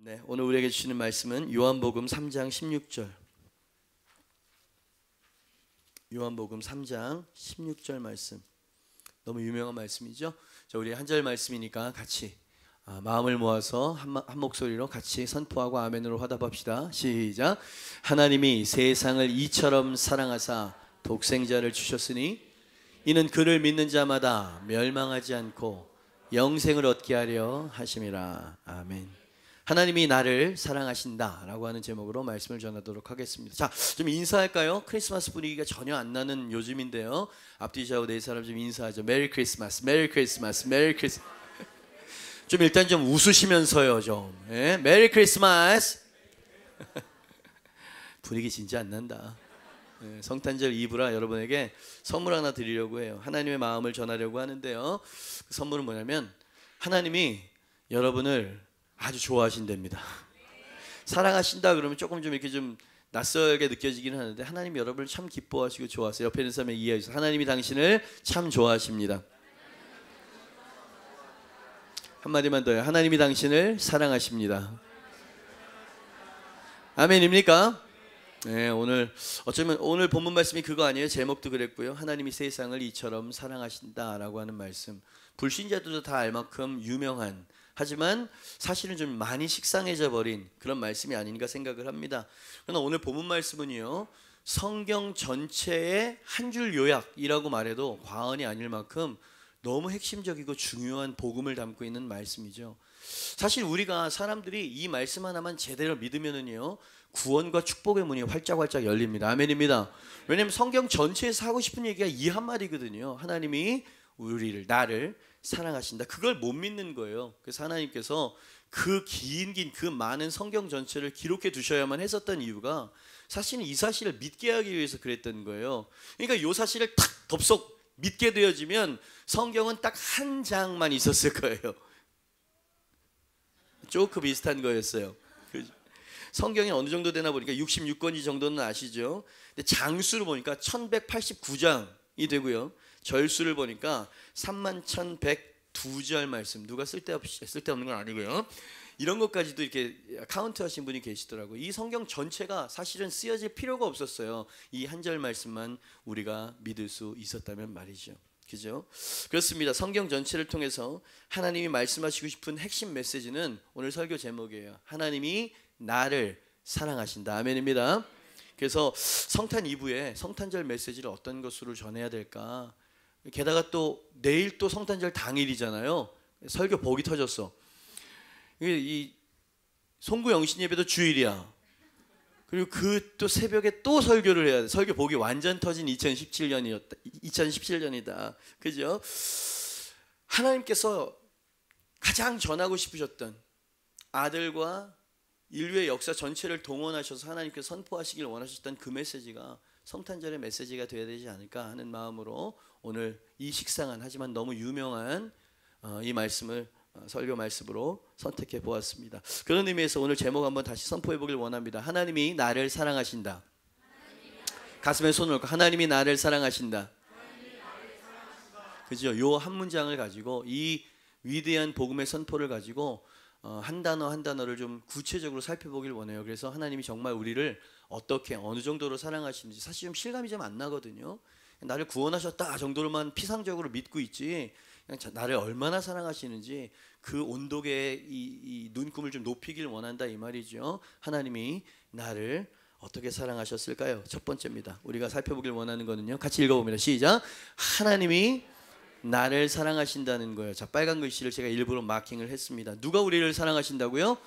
네, 오늘 우리에게 주시는 말씀은 요한복음 3장 16절. 요한복음 3장 16절 말씀. 너무 유명한 말씀이죠. 자, 우리 한 절 말씀이니까 같이 마음을 모아서 한 목소리로 같이 선포하고 아멘으로 화답합시다. 시작. 하나님이 세상을 이처럼 사랑하사 독생자를 주셨으니 이는 그를 믿는 자마다 멸망하지 않고 영생을 얻게 하려 하심이라. 아멘. 하나님이 나를 사랑하신다 라고 하는 제목으로 말씀을 전하도록 하겠습니다. 자, 좀 인사할까요? 크리스마스 분위기가 전혀 안 나는 요즘인데요. 앞뒤 좌우 네 사람 좀 인사하죠. 메리 크리스마스, 메리 크리스마스, 메리 크리스마스. 좀 일단 좀 웃으시면서요 좀. 예? 메리 크리스마스. 분위기 진짜 안 난다. 예, 성탄절 이브라 여러분에게 선물 하나 드리려고 해요. 하나님의 마음을 전하려고 하는데요. 그 선물은 뭐냐면 하나님이 여러분을 아주 좋아하신답니다. 사랑하신다 그러면 조금 좀 이렇게 좀 낯설게 느껴지긴 하는데 하나님 여러분을 참 기뻐하시고 좋아하세요. 옆에 있는 사람에게 이해해주세요. 하나님이 당신을 참 좋아하십니다. 한마디만 더요. 하나님이 당신을 사랑하십니다. 아멘입니까? 네, 오늘 어쩌면 오늘 본문 말씀이 그거 아니에요? 제목도 그랬고요. 하나님이 세상을 이처럼 사랑하신다라고 하는 말씀. 불신자들도 다 알 만큼 유명한, 하지만 사실은 좀 많이 식상해져 버린 그런 말씀이 아닌가 생각을 합니다. 그러나 오늘 본문 말씀은요, 성경 전체의 한 줄 요약이라고 말해도 과언이 아닐 만큼 너무 핵심적이고 중요한 복음을 담고 있는 말씀이죠. 사실 우리가 사람들이 이 말씀 하나만 제대로 믿으면은요, 구원과 축복의 문이 활짝활짝 열립니다. 아멘입니다. 왜냐하면 성경 전체에서 하고 싶은 얘기가 이 한마디거든요. 하나님이 우리를, 나를 사랑하신다. 그걸 못 믿는 거예요. 그래서 하나님께서 그 긴 그 많은 성경 전체를 기록해 두셔야만 했었던 이유가 사실은 이 사실을 믿게 하기 위해서 그랬던 거예요. 그러니까 이 사실을 탁 덥석 믿게 되어지면 성경은 딱 한 장만 있었을 거예요. 조금 비슷한 거였어요. 성경이 어느 정도 되나 보니까 66권이 정도는 아시죠? 근데 장수를 보니까 1189장이 되고요. 절수를 보니까 31,102절 말씀. 누가 쓸데없는 건 아니고요. 이런 것까지도 이렇게 카운트 하신 분이 계시더라고요. 이 성경 전체가 사실은 쓰여질 필요가 없었어요. 이 한 절 말씀만 우리가 믿을 수 있었다면 말이죠. 그죠? 그렇습니다. 성경 전체를 통해서 하나님이 말씀하시고 싶은 핵심 메시지는 오늘 설교 제목이에요. 하나님이 나를 사랑하신다. 아멘입니다. 그래서 성탄 이브에 성탄절 메시지를 어떤 것으로 전해야 될까? 게다가 또 내일 또 성탄절 당일이잖아요. 설교 복이 터졌어. 이 송구 영신 예배도 주일이야. 그리고 그 또 새벽에 또 설교를 해야 돼. 설교 복이 완전 터진 2017년이다. 그죠? 하나님께서 가장 전하고 싶으셨던 아들과 인류의 역사 전체를 동원하셔서 하나님께서 선포하시길 원하셨던 그 메시지가 성탄절의 메시지가 되어야 되지 않을까 하는 마음으로 오늘 이 식상한 하지만 너무 유명한 이 말씀을 설교 말씀으로 선택해 보았습니다. 그런 의미에서 오늘 제목 한번 다시 선포해 보길 원합니다. 하나님이 나를 사랑하신다. 가슴에 손을 얹고 하나님이 나를 사랑하신다. 그죠? 요 한 문장을 가지고 이 위대한 복음의 선포를 가지고 한 단어 한 단어를 좀 구체적으로 살펴보길 원해요. 그래서 하나님이 정말 우리를 어떻게 어느 정도로 사랑하시는지 사실 좀 실감이 좀 안 나거든요. 나를 구원하셨다 정도로만 피상적으로 믿고 있지 그냥 나를 얼마나 사랑하시는지 그 온도계의 이 눈금을 좀 높이길 원한다 이 말이죠. 하나님이 나를 어떻게 사랑하셨을까요? 첫 번째입니다. 우리가 살펴보길 원하는 거는요. 같이 읽어봅니다. 시작. 하나님이 나를 사랑하신다는 거예요. 자, 빨간 글씨를 제가 일부러 마킹을 했습니다. 누가 우리를 사랑하신다고요?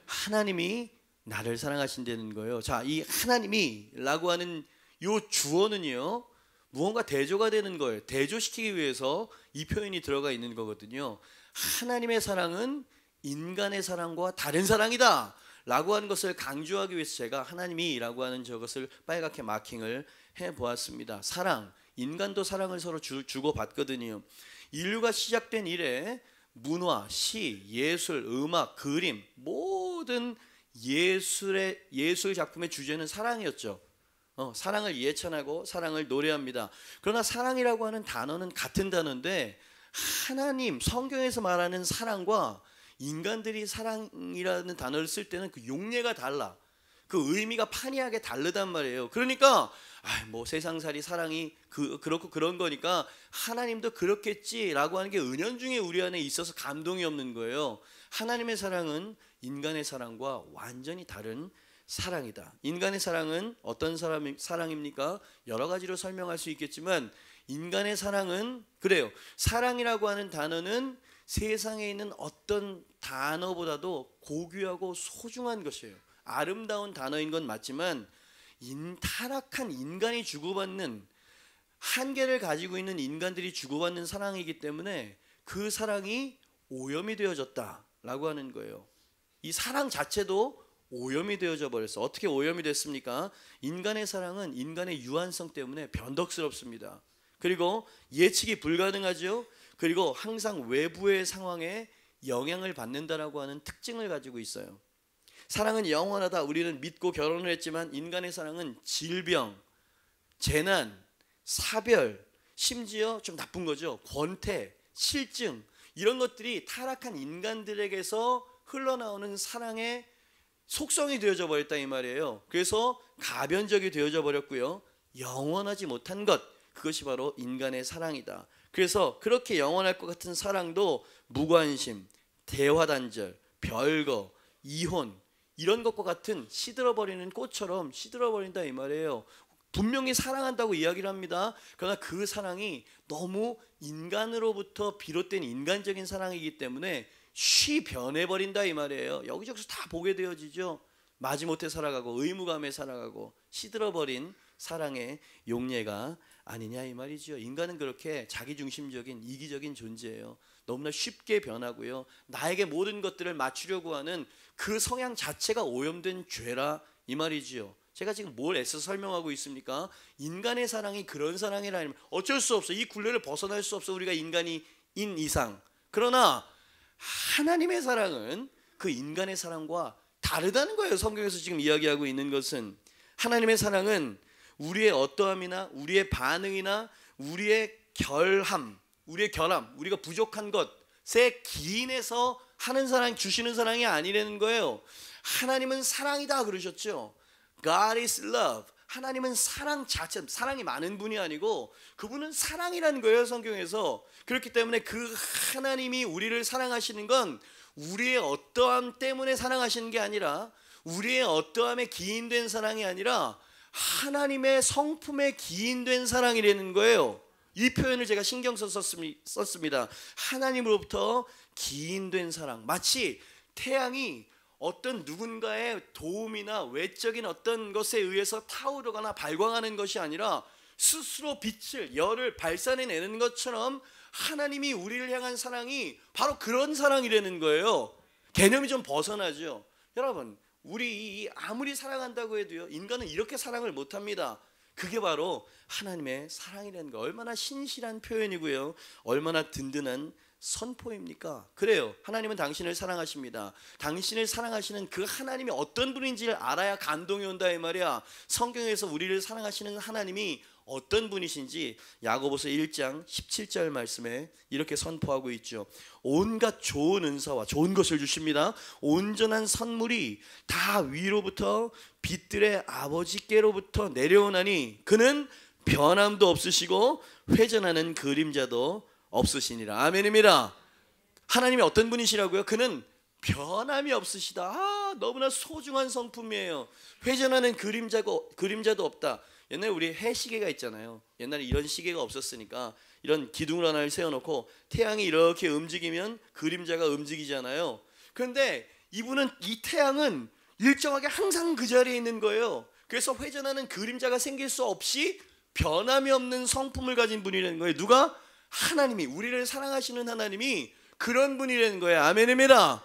하나님이 나를 사랑하신다는 거예요. 자, 이 하나님이 라고 하는 요 주어는요, 무언가 대조가 되는 거예요. 대조시키기 위해서 이 표현이 들어가 있는 거거든요. 하나님의 사랑은 인간의 사랑과 다른 사랑이다 라고 하는 것을 강조하기 위해서 제가 하나님이 라고 하는 저것을 빨갛게 마킹을 해보았습니다. 사랑, 인간도 사랑을 서로 주고받거든요. 인류가 시작된 이래 문화, 시, 예술, 음악, 그림 모든 예술 작품의 주제는 사랑이었죠. 사랑을 예찬하고 사랑을 노래합니다. 그러나 사랑이라고 하는 단어는 같은 단어인데 하나님, 성경에서 말하는 사랑과 인간들이 사랑이라는 단어를 쓸 때는 그 용례가 달라. 그 의미가 판이하게 다르단 말이에요. 그러니까 뭐 세상살이 사랑이 그렇고 그런 거니까 하나님도 그렇겠지라고 하는 게 은연중에 우리 안에 있어서 감동이 없는 거예요. 하나님의 사랑은 인간의 사랑과 완전히 다른 사랑이다. 인간의 사랑은 어떤 사랑입니까? 여러 가지로 설명할 수 있겠지만 인간의 사랑은 그래요. 사랑이라고 하는 단어는 세상에 있는 어떤 단어보다도 고귀하고 소중한 것이에요. 아름다운 단어인 건 맞지만 타락한 인간이 주고받는, 한계를 가지고 있는 인간들이 주고받는 사랑이기 때문에 그 사랑이 오염이 되어졌다라고 하는 거예요. 이 사랑 자체도 오염이 되어져 버렸어. 어떻게 오염이 됐습니까? 인간의 사랑은 인간의 유한성 때문에 변덕스럽습니다. 그리고 예측이 불가능하죠. 그리고 항상 외부의 상황에 영향을 받는다라고 하는 특징을 가지고 있어요. 사랑은 영원하다. 우리는 믿고 결혼을 했지만 인간의 사랑은 질병, 재난, 사별, 심지어 좀 나쁜 거죠. 권태, 실증, 이런 것들이 타락한 인간들에게서 흘러나오는 사랑의 속성이 되어져 버렸다 이 말이에요. 그래서 가변적이 되어져 버렸고요. 영원하지 못한 것, 그것이 바로 인간의 사랑이다. 그래서 그렇게 영원할 것 같은 사랑도 무관심, 대화단절, 별거, 이혼, 이런 것과 같은 시들어버리는 꽃처럼 시들어버린다 이 말이에요. 분명히 사랑한다고 이야기를 합니다. 그러나 그 사랑이 너무 인간으로부터 비롯된 인간적인 사랑이기 때문에 쉬 변해버린다 이 말이에요. 여기저기서 다 보게 되어지죠. 마지못해 살아가고 의무감에 살아가고 시들어버린 사랑의 용례가 아니냐 이 말이죠. 인간은 그렇게 자기중심적인 이기적인 존재예요. 너무나 쉽게 변하고요. 나에게 모든 것들을 맞추려고 하는 그 성향 자체가 오염된 죄라 이 말이지요. 제가 지금 뭘 애써 설명하고 있습니까? 인간의 사랑이 그런 사랑이라면 어쩔 수 없어. 이 굴레를 벗어날 수 없어. 우리가 인간인 이상. 그러나 하나님의 사랑은 그 인간의 사랑과 다르다는 거예요. 성경에서 지금 이야기하고 있는 것은 하나님의 사랑은 우리의 어떠함이나 우리의 반응이나 우리의 결함, 우리가 부족한 것에 기인해서 하는 사랑, 주시는 사랑이 아니라는 거예요. 하나님은 사랑이다 그러셨죠. God is love. 하나님은 사랑 자체, 사랑이 많은 분이 아니고 그분은 사랑이라는 거예요, 성경에서. 그렇기 때문에 그 하나님이 우리를 사랑하시는 건 우리의 어떠함 때문에 사랑하시는 게 아니라, 우리의 어떠함에 기인된 사랑이 아니라 하나님의 성품에 기인된 사랑이라는 거예요. 이 표현을 제가 신경 써서 썼습니다. 하나님으로부터 기인된 사랑. 마치 태양이 어떤 누군가의 도움이나 외적인 어떤 것에 의해서 타오르거나 발광하는 것이 아니라 스스로 빛을, 열을 발산해내는 것처럼 하나님이 우리를 향한 사랑이 바로 그런 사랑이라는 거예요. 개념이 좀 벗어나죠. 여러분, 우리 아무리 사랑한다고 해도요, 인간은 이렇게 사랑을 못합니다. 그게 바로 하나님의 사랑이라는 거. 얼마나 신실한 표현이고요, 얼마나 든든한 선포입니까? 그래요. 하나님은 당신을 사랑하십니다. 당신을 사랑하시는 그 하나님이 어떤 분인지를 알아야 감동이 온다 이 말이야. 성경에서 우리를 사랑하시는 하나님이 어떤 분이신지 야고보서 1장 17절 말씀에 이렇게 선포하고 있죠. 온갖 좋은 은사와 좋은 것을 주십니다. 온전한 선물이 다 위로부터 빛들의 아버지께로부터 내려오나니 그는 변함도 없으시고 회전하는 그림자도 없으시니라. 아멘입니다. 하나님이 어떤 분이시라고요? 그는 변함이 없으시다. 너무나 소중한 성품이에요. 회전하는 그림자도 없다. 옛날에 우리 해시계가 있잖아요. 옛날에 이런 시계가 없었으니까 이런 기둥을 하나를 세워놓고 태양이 이렇게 움직이면 그림자가 움직이잖아요. 그런데 이분은, 이 태양은 일정하게 항상 그 자리에 있는 거예요. 그래서 회전하는 그림자가 생길 수 없이 변함이 없는 성품을 가진 분이라는 거예요. 누가? 하나님이, 우리를 사랑하시는 하나님이 그런 분이라는 거예요. 아멘입니다.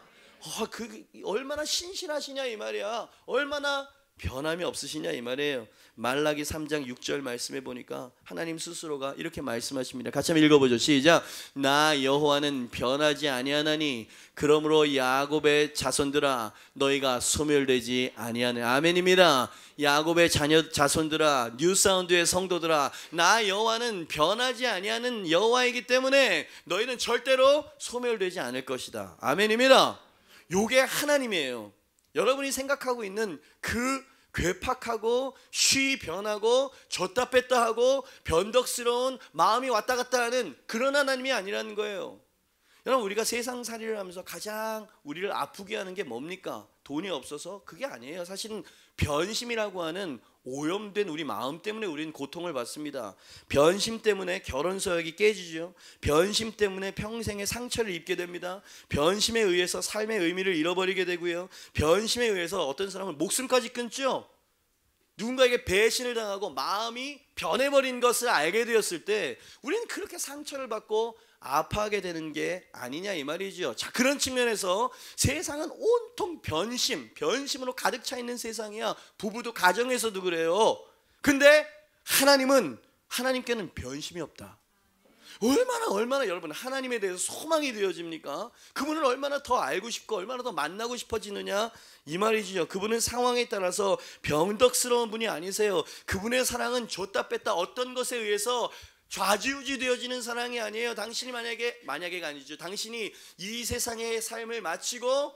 얼마나 신실하시냐 이 말이야. 얼마나 변함이 없으시냐 이 말이에요. 말라기 3장 6절 말씀해 보니까 하나님 스스로가 이렇게 말씀하십니다. 같이 한번 읽어보죠. 시작. 나 여호와는 변하지 아니하나니 그러므로 야곱의 자손들아 너희가 소멸되지 아니하네. 아멘입니다. 야곱의 자손들아, 뉴사운드의 성도들아, 나 여호와는 변하지 아니하는 여호와이기 때문에 너희는 절대로 소멸되지 않을 것이다. 아멘입니다. 요게 하나님이에요. 여러분이 생각하고 있는 그 괴팍하고 쉬 변하고 줬다 뺐다 하고 변덕스러운 마음이 왔다 갔다 하는 그런 하나님이 아니라는 거예요. 여러분, 우리가 세상살이를 하면서 가장 우리를 아프게 하는 게 뭡니까? 돈이 없어서? 그게 아니에요. 사실은 변심이라고 하는 오염된 우리 마음 때문에 우리는 고통을 받습니다. 변심 때문에 결혼 서약이 깨지죠. 변심 때문에 평생의 상처를 입게 됩니다. 변심에 의해서 삶의 의미를 잃어버리게 되고요. 변심에 의해서 어떤 사람은 목숨까지 끊죠. 누군가에게 배신을 당하고 마음이 변해버린 것을 알게 되었을 때 우리는 그렇게 상처를 받고 아파하게 되는 게 아니냐 이 말이죠. 자, 그런 측면에서 세상은 온통 변심으로 가득 차 있는 세상이야. 부부도 가정에서도 그래요. 근데 하나님께는 변심이 없다. 얼마나 여러분 하나님에 대해서 소망이 되어집니까? 그분을 얼마나 더 알고 싶고 얼마나 더 만나고 싶어지느냐 이 말이죠. 그분은 상황에 따라서 변덕스러운 분이 아니세요. 그분의 사랑은 줬다 뺐다 어떤 것에 의해서 좌지우지 되어지는 사랑이 아니에요. 당신이 만약에가 아니죠. 당신이 이 세상의 삶을 마치고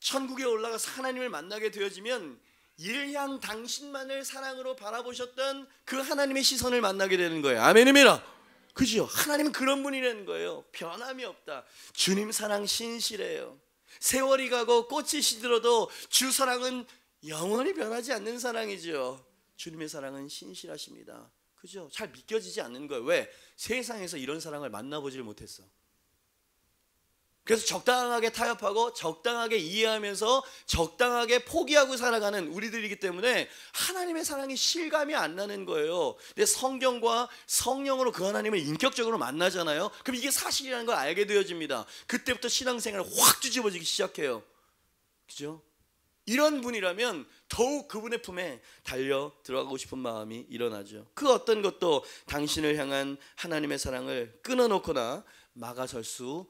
천국에 올라가서 하나님을 만나게 되어지면 일향 당신만을 사랑으로 바라보셨던 그 하나님의 시선을 만나게 되는 거예요. 아멘입니다. 그죠? 하나님은 그런 분이라는 거예요. 변함이 없다. 주님 사랑 신실해요. 세월이 가고 꽃이 시들어도 주 사랑은 영원히 변하지 않는 사랑이죠. 주님의 사랑은 신실하십니다. 그죠? 잘 믿겨지지 않는 거예요. 왜? 세상에서 이런 사랑을 만나보질 못했어. 그래서 적당하게 타협하고 적당하게 이해하면서 적당하게 포기하고 살아가는 우리들이기 때문에 하나님의 사랑이 실감이 안 나는 거예요. 근데 성경과 성령으로 그 하나님을 인격적으로 만나잖아요. 그럼 이게 사실이라는 걸 알게 되어집니다. 그때부터 신앙생활을 확 뒤집어지기 시작해요. 그죠? 이런 분이라면 더욱 그분의 품에 달려 들어가고 싶은 마음이 일어나죠. 그 어떤 것도 당신을 향한 하나님의 사랑을 끊어놓거나 막아설 수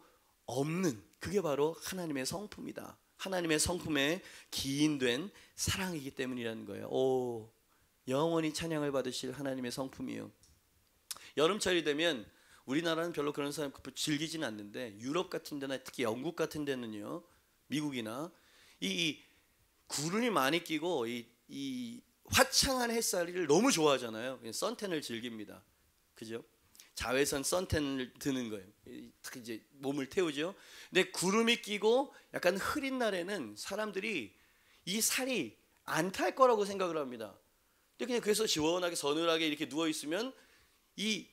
없는, 그게 바로 하나님의 성품이다. 하나님의 성품에 기인된 사랑이기 때문이라는 거예요. 오, 영원히 찬양을 받으실 하나님의 성품이요. 여름철이 되면 우리나라는 별로 그런 사람 즐기지는 않는데 유럽 같은 데나 특히 영국 같은 데는요, 미국이나 이 구름이 많이 끼고 이 화창한 햇살을 너무 좋아하잖아요. 선탠을 즐깁니다. 그죠? 자외선 선탠을 드는 거예요. 특히 이제 몸을 태우죠. 근데 구름이 끼고 약간 흐린 날에는 사람들이 이 살이 안 탈 거라고 생각을 합니다. 근데 그냥 그래서 시원하게 서늘하게 이렇게 누워 있으면 이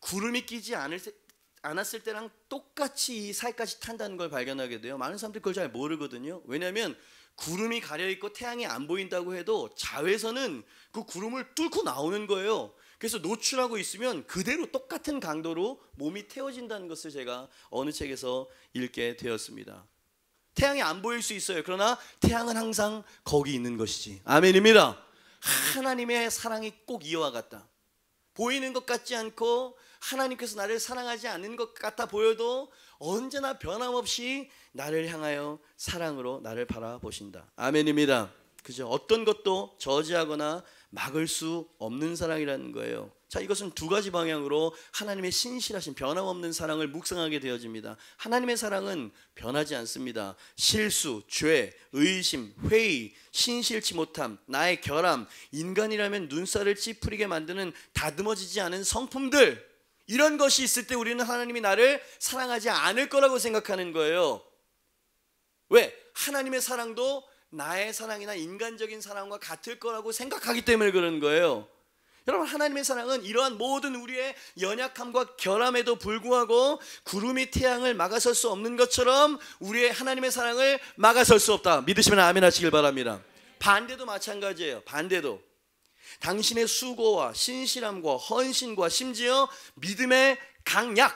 구름이 끼지 않았을 때랑 똑같이 이 살까지 탄다는 걸 발견하게 돼요. 많은 사람들이 그걸 잘 모르거든요. 왜냐하면 구름이 가려있고 태양이 안 보인다고 해도 자외선은 그 구름을 뚫고 나오는 거예요. 그래서 노출하고 있으면 그대로 똑같은 강도로 몸이 태워진다는 것을 제가 어느 책에서 읽게 되었습니다. 태양이 안 보일 수 있어요. 그러나 태양은 항상 거기 있는 것이지. 아멘입니다. 하나님의 사랑이 꼭 이와 같다. 보이는 것 같지 않고 하나님께서 나를 사랑하지 않는 것 같아 보여도 언제나 변함없이 나를 향하여 사랑으로 나를 바라보신다. 아멘입니다. 그죠? 어떤 것도 저지하거나 막을 수 없는 사랑이라는 거예요. 자, 이것은 두 가지 방향으로 하나님의 신실하신 변함없는 사랑을 묵상하게 되어집니다. 하나님의 사랑은 변하지 않습니다. 실수, 죄, 의심, 회의, 신실치 못함, 나의 결함, 인간이라면 눈살을 찌푸리게 만드는 다듬어지지 않은 성품들, 이런 것이 있을 때 우리는 하나님이 나를 사랑하지 않을 거라고 생각하는 거예요. 왜? 하나님의 사랑도 나의 사랑이나 인간적인 사랑과 같을 거라고 생각하기 때문에 그런 거예요. 여러분, 하나님의 사랑은 이러한 모든 우리의 연약함과 결함에도 불구하고 구름이 태양을 막아설 수 없는 것처럼 우리의 하나님의 사랑을 막아설 수 없다. 믿으시면 아멘 하시길 바랍니다. 반대도 마찬가지예요. 반대도 당신의 수고와 신실함과 헌신과 심지어 믿음의 강약,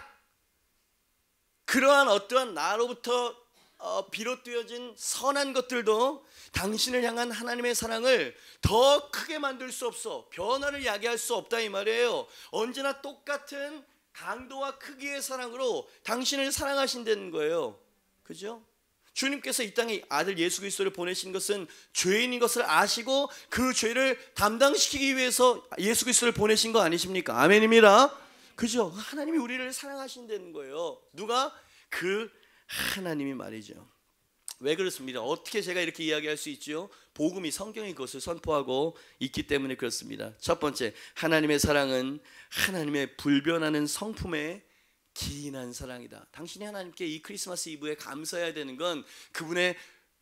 그러한 어떠한 나로부터 비롯되어진 선한 것들도 당신을 향한 하나님의 사랑을 더 크게 만들 수 없어. 변화를 야기할 수 없다 이 말이에요. 언제나 똑같은 강도와 크기의 사랑으로 당신을 사랑하신다는 거예요. 그죠? 주님께서 이 땅에 아들 예수 그리스도를 보내신 것은 죄인인 것을 아시고 그 죄를 담당시키기 위해서 예수 그리스도를 보내신 거 아니십니까? 아멘입니다. 그죠? 하나님이 우리를 사랑하신다는 거예요. 누가? 그 하나님이 말이죠. 왜 그렇습니다? 어떻게 제가 이렇게 이야기할 수 있죠? 복음이, 성경이 그것을 선포하고 있기 때문에 그렇습니다. 첫 번째, 하나님의 사랑은 하나님의 불변하는 성품에 기인한 사랑이다. 당신이 하나님께 이 크리스마스 이브에 감사해야 되는 건 그분의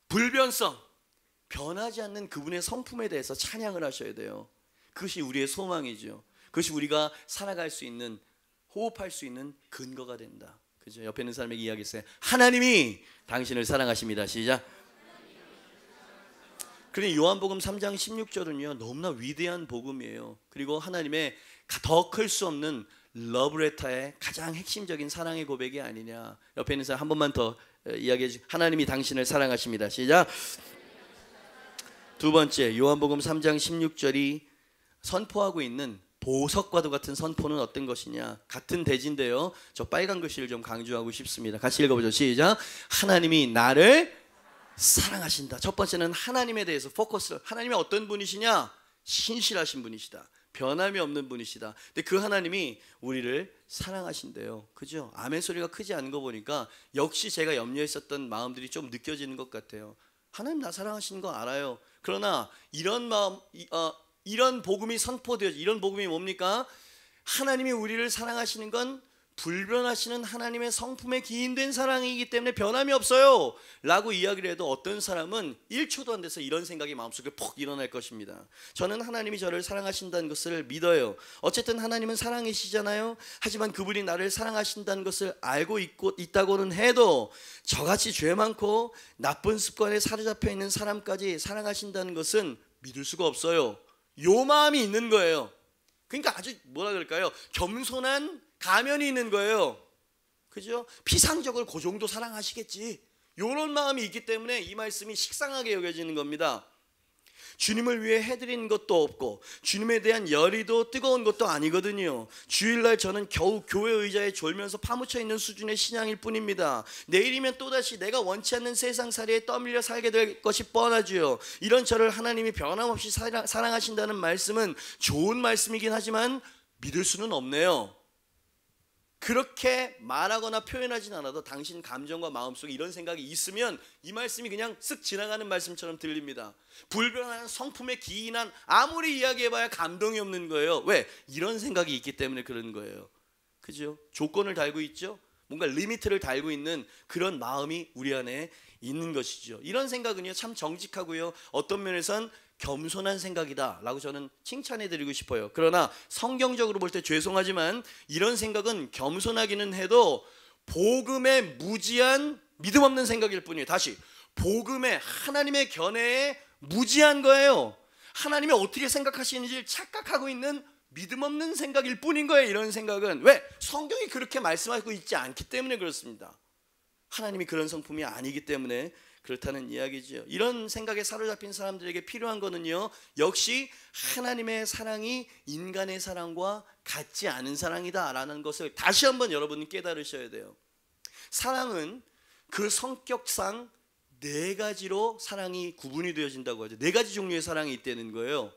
불변성, 변하지 않는 그분의 성품에 대해서 찬양을 하셔야 돼요. 그것이 우리의 소망이죠. 그것이 우리가 살아갈 수 있는, 호흡할 수 있는 근거가 된다. 그죠? 옆에 있는 사람에게 이야기했어요. 하나님이 당신을 사랑하십니다. 시작. 그런데 요한복음 3장 16절은요 너무나 위대한 복음이에요. 그리고 하나님의 더 클 수 없는 러브레터의 가장 핵심적인 사랑의 고백이 아니냐. 옆에 있는 사람 한 번만 더 이야기해 주세요. 하나님이 당신을 사랑하십니다. 시작. 두 번째, 요한복음 3장 16절이 선포하고 있는 보석과도 같은 선포는 어떤 것이냐. 같은 대지인데요, 저 빨간 글씨를 좀 강조하고 싶습니다. 같이 읽어보죠. 시작. 하나님이 나를 사랑하신다. 첫 번째는 하나님에 대해서 포커스를, 하나님이 어떤 분이시냐? 신실하신 분이시다. 변함이 없는 분이시다. 근데 그 하나님이 우리를 사랑하신대요. 그죠? 아멘 소리가 크지 않은 거 보니까 역시 제가 염려했었던 마음들이 좀 느껴지는 것 같아요. 하나님 나 사랑하시는 거 알아요. 그러나 이런 마음, 이런 복음이 선포되어, 이런 복음이 뭡니까? 하나님이 우리를 사랑하시는 건 불변하시는 하나님의 성품에 기인된 사랑이기 때문에 변함이 없어요 라고 이야기를 해도 어떤 사람은 1초도 안 돼서 이런 생각이 마음속에 폭 일어날 것입니다. 저는 하나님이 저를 사랑하신다는 것을 믿어요. 어쨌든 하나님은 사랑이시잖아요. 하지만 그분이 나를 사랑하신다는 것을 알고 있다고는 해도 저같이 죄 많고 나쁜 습관에 사로잡혀 있는 사람까지 사랑하신다는 것은 믿을 수가 없어요. 요 마음이 있는 거예요. 그러니까 아주 뭐라 그럴까요? 겸손한 가면이 있는 거예요. 그죠? 피상적으로 그 정도 사랑하시겠지, 이런 마음이 있기 때문에 이 말씀이 식상하게 여겨지는 겁니다. 주님을 위해 해드린 것도 없고 주님에 대한 열의도 뜨거운 것도 아니거든요. 주일날 저는 겨우 교회 의자에 졸면서 파묻혀 있는 수준의 신앙일 뿐입니다. 내일이면 또다시 내가 원치 않는 세상살이에 떠밀려 살게 될 것이 뻔하지요. 이런 저를 하나님이 변함없이 사랑하신다는 말씀은 좋은 말씀이긴 하지만 믿을 수는 없네요. 그렇게 말하거나 표현하진 않아도 당신 감정과 마음속에 이런 생각이 있으면 이 말씀이 그냥 쓱 지나가는 말씀처럼 들립니다. 불변한 성품에 기인한, 아무리 이야기해봐야 감동이 없는 거예요. 왜? 이런 생각이 있기 때문에 그런 거예요. 그죠? 조건을 달고 있죠? 뭔가 리미트를 달고 있는 그런 마음이 우리 안에 있는 것이죠. 이런 생각은요 참 정직하고요, 어떤 면에선 겸손한 생각이다 라고 저는 칭찬해 드리고 싶어요. 그러나 성경적으로 볼 때 죄송하지만 이런 생각은 겸손하기는 해도 복음에 무지한 믿음 없는 생각일 뿐이에요. 다시, 복음에, 하나님의 견해에 무지한 거예요. 하나님이 어떻게 생각하시는지 착각하고 있는 믿음 없는 생각일 뿐인 거예요. 이런 생각은 왜? 성경이 그렇게 말씀하고 있지 않기 때문에 그렇습니다. 하나님이 그런 성품이 아니기 때문에 그렇다는 이야기죠. 이런 생각에 사로잡힌 사람들에게 필요한 거는요, 역시 하나님의 사랑이 인간의 사랑과 같지 않은 사랑이다 라는 것을 다시 한번 여러분은 깨달으셔야 돼요. 사랑은 그 성격상 네 가지로 사랑이 구분이 되어진다고 하죠. 네 가지 종류의 사랑이 있다는 거예요.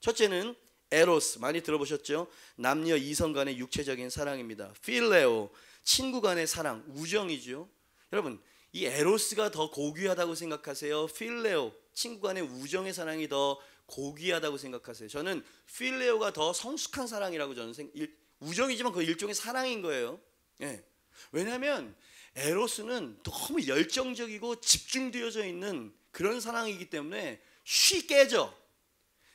첫째는 에로스, 많이 들어보셨죠? 남녀 이성 간의 육체적인 사랑입니다. 필레오, 친구 간의 사랑, 우정이죠. 여러분, 이 에로스가 더 고귀하다고 생각하세요? 필레오, 친구 간의 우정의 사랑이 더 고귀하다고 생각하세요? 저는 필레오가 더 성숙한 사랑이라고 저는 우정이지만 그 일종의 사랑인 거예요. 예. 왜냐하면 에로스는 너무 열정적이고 집중되어져 있는 그런 사랑이기 때문에 쉽게 깨져.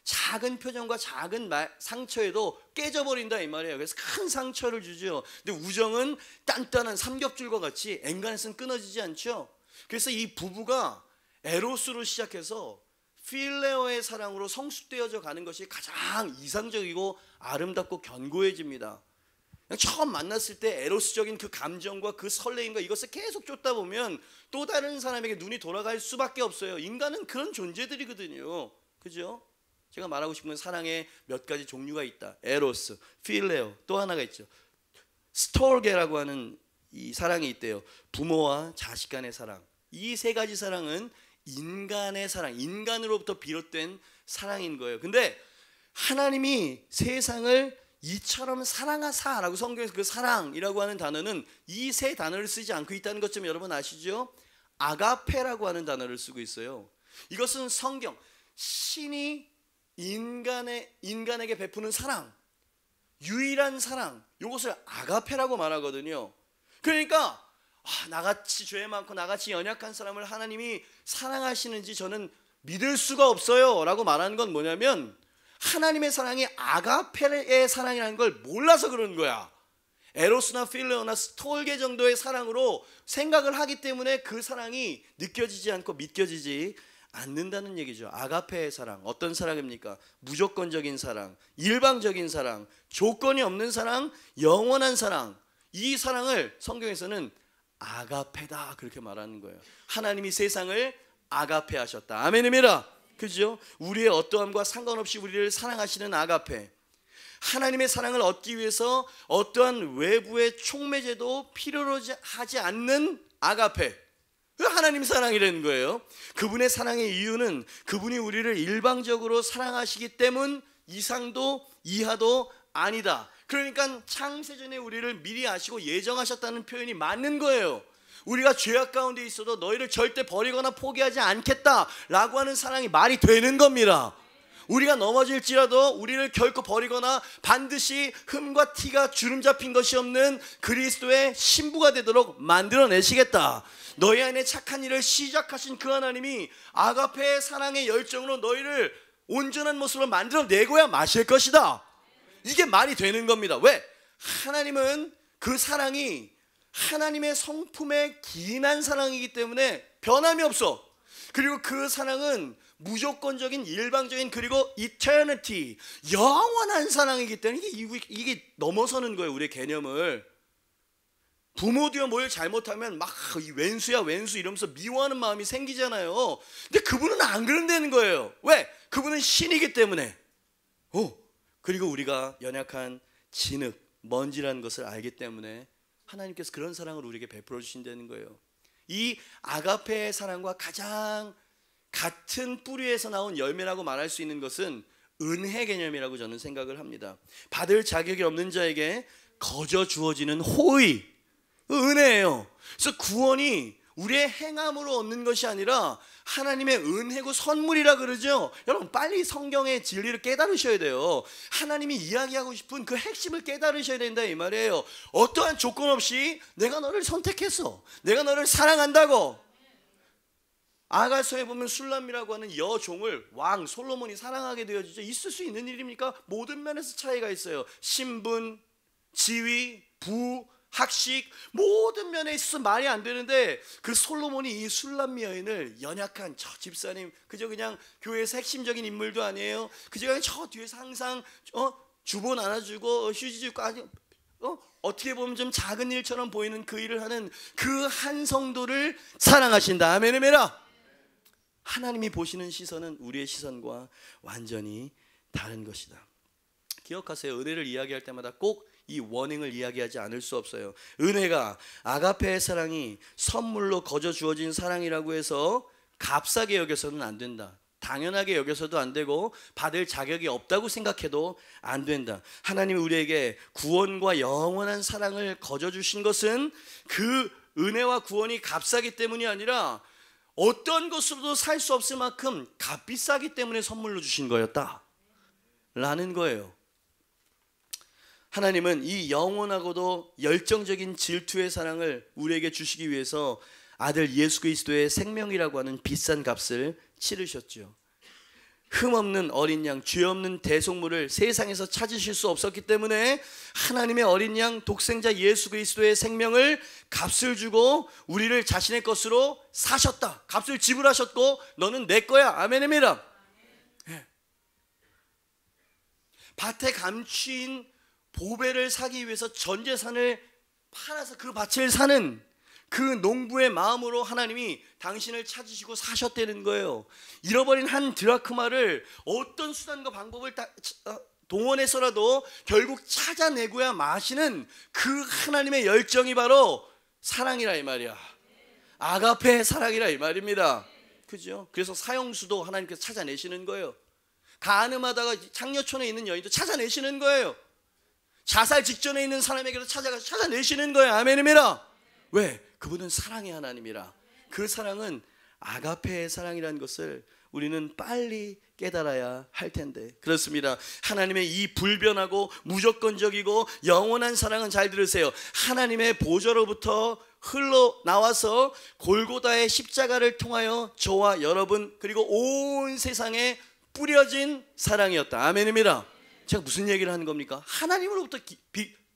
작은 표정과 작은 상처에도 깨져버린다 이 말이에요. 그래서 큰 상처를 주죠. 근데 우정은 단단한 삼겹줄과 같이 엔간해서는 끊어지지 않죠. 그래서 이 부부가 에로스로 시작해서 필레오의 사랑으로 성숙되어져 가는 것이 가장 이상적이고 아름답고 견고해집니다. 처음 만났을 때 에로스적인 그 감정과 그 설레임과 이것을 계속 쫓다 보면 또 다른 사람에게 눈이 돌아갈 수밖에 없어요. 인간은 그런 존재들이거든요. 그죠? 제가 말하고 싶은 건 사랑의 몇 가지 종류가 있다. 에로스, 필레오, 또 하나가 있죠. 스톨게라고 하는 이 사랑이 있대요. 부모와 자식 간의 사랑. 이 세 가지 사랑은 인간의 사랑, 인간으로부터 비롯된 사랑인 거예요. 근데 하나님이 세상을 이처럼 사랑하사라고 성경에서 그 사랑이라고 하는 단어는 이 세 단어를 쓰지 않고 있다는 것 좀 여러분 아시죠? 아가페라고 하는 단어를 쓰고 있어요. 이것은 성경, 신이 인간에게 베푸는 사랑, 유일한 사랑, 이것을 아가페라고 말하거든요. 그러니까 나같이 죄 많고 나같이 연약한 사람을 하나님이 사랑하시는지 저는 믿을 수가 없어요 라고 말하는 건 뭐냐면, 하나님의 사랑이 아가페의 사랑이라는 걸 몰라서 그러는 거야. 에로스나 필레오나 스톨게 정도의 사랑으로 생각을 하기 때문에 그 사랑이 느껴지지 않고 믿겨지지 않는다는 얘기죠. 아가페의 사랑, 어떤 사랑입니까? 무조건적인 사랑, 일방적인 사랑, 조건이 없는 사랑, 영원한 사랑. 이 사랑을 성경에서는 아가페다 그렇게 말하는 거예요. 하나님이 세상을 아가페 하셨다. 아멘입니다. 그죠? 우리의 어떠함과 상관없이 우리를 사랑하시는 아가페. 하나님의 사랑을 얻기 위해서 어떠한 외부의 촉매제도 필요로 하지 않는 아가페. 그 하나님 사랑이라는 거예요. 그분의 사랑의 이유는 그분이 우리를 일방적으로 사랑하시기 때문 이상도 이하도 아니다. 그러니까 창세전에 우리를 미리 아시고 예정하셨다는 표현이 맞는 거예요. 우리가 죄악 가운데 있어도 너희를 절대 버리거나 포기하지 않겠다라고 하는 사랑이 말이 되는 겁니다. 우리가 넘어질지라도 우리를 결코 버리거나 반드시 흠과 티가 주름 잡힌 것이 없는 그리스도의 신부가 되도록 만들어내시겠다. 너희 안에 착한 일을 시작하신 그 하나님이 아가페의 사랑의 열정으로 너희를 온전한 모습으로 만들어내고야 마실 것이다. 이게 말이 되는 겁니다. 왜? 하나님은 그 사랑이 하나님의 성품에 기인한 사랑이기 때문에 변함이 없어. 그리고 그 사랑은 무조건적인 일방적인 그리고 eternity, 영원한 사랑이기 때문에 이게 넘어서는 거예요. 우리의 개념을. 부모도요 뭘 잘못하면 막 이 왼수야 왼수 이러면서 미워하는 마음이 생기잖아요. 근데 그분은 안 그런다는 거예요. 왜? 그분은 신이기 때문에. 그리고 우리가 연약한 진흙, 먼지라는 것을 알기 때문에 하나님께서 그런 사랑을 우리에게 베풀어 주신다는 거예요. 이 아가페의 사랑과 가장 같은 뿌리에서 나온 열매라고 말할 수 있는 것은 은혜 개념이라고 저는 생각을 합니다. 받을 자격이 없는 자에게 거저 주어지는 호의, 은혜예요. 그래서 구원이 우리의 행함으로 얻는 것이 아니라 하나님의 은혜고 선물이라 그러죠. 여러분 빨리 성경의 진리를 깨달으셔야 돼요. 하나님이 이야기하고 싶은 그 핵심을 깨달으셔야 된다 이 말이에요. 어떠한 조건 없이 내가 너를 선택했어, 내가 너를 사랑한다고. 아가서에 보면 술람이라고 하는 여종을 왕 솔로몬이 사랑하게 되어지죠. 있을 수 있는 일입니까? 모든 면에서 차이가 있어요. 신분, 지위, 부, 학식, 모든 면에 있어서 말이 안 되는데 그 솔로몬이 이 술람 여인을, 연약한 저 집사님, 그저 그냥 교회에서 핵심적인 인물도 아니에요. 그저 그냥 저 뒤에서 항상 주본 안아주고 휴지 주고 어떻게 보면 좀 작은 일처럼 보이는 그 일을 하는 그 한 성도를 사랑하신다. 아멘이메라. 하나님이 보시는 시선은 우리의 시선과 완전히 다른 것이다. 기억하세요. 은혜를 이야기할 때마다 꼭 이 원행을 이야기하지 않을 수 없어요. 은혜가, 아가페의 사랑이 선물로 거저 주어진 사랑이라고 해서 값싸게 여겨서는 안 된다. 당연하게 여겨서도 안 되고 받을 자격이 없다고 생각해도 안 된다. 하나님이 우리에게 구원과 영원한 사랑을 거저 주신 것은 그 은혜와 구원이 값싸기 때문이 아니라 어떤 것으로도 살 수 없을 만큼 값비싸기 때문에 선물로 주신 거였다 라는 거예요. 하나님은 이 영원하고도 열정적인 질투의 사랑을 우리에게 주시기 위해서 아들 예수 그리스도의 생명이라고 하는 비싼 값을 치르셨죠. 흠없는 어린 양, 죄 없는 대속물을 세상에서 찾으실 수 없었기 때문에 하나님의 어린 양 독생자 예수 그리스도의 생명을 값을 주고 우리를 자신의 것으로 사셨다. 값을 지불하셨고 너는 내 거야. 아멘입니다. 네. 밭에 감추인 보배를 사기 위해서 전 재산을 팔아서 그 밭을 사는 그 농부의 마음으로 하나님이 당신을 찾으시고 사셨다는 거예요. 잃어버린 한 드라크마를 어떤 수단과 방법을 동원해서라도 결국 찾아내고야 마시는 그 하나님의 열정이 바로 사랑이라 이 말이야. 아가페의 사랑이라 이 말입니다. 그죠? 그래서 사형수도 하나님께서 찾아내시는 거예요. 가늠하다가 창녀촌에 있는 여인도 찾아내시는 거예요. 자살 직전에 있는 사람에게도 찾아가서 찾아내시는 거예요. 아멘입니다. 왜? 그분은 사랑의 하나님이라. 그 사랑은 아가페의 사랑이라는 것을 우리는 빨리 깨달아야 할 텐데. 그렇습니다. 하나님의 이 불변하고 무조건적이고 영원한 사랑은, 잘 들으세요, 하나님의 보좌로부터 흘러나와서 골고다의 십자가를 통하여 저와 여러분 그리고 온 세상에 뿌려진 사랑이었다. 아멘입니다. 제가 무슨 얘기를 하는 겁니까? 하나님으로부터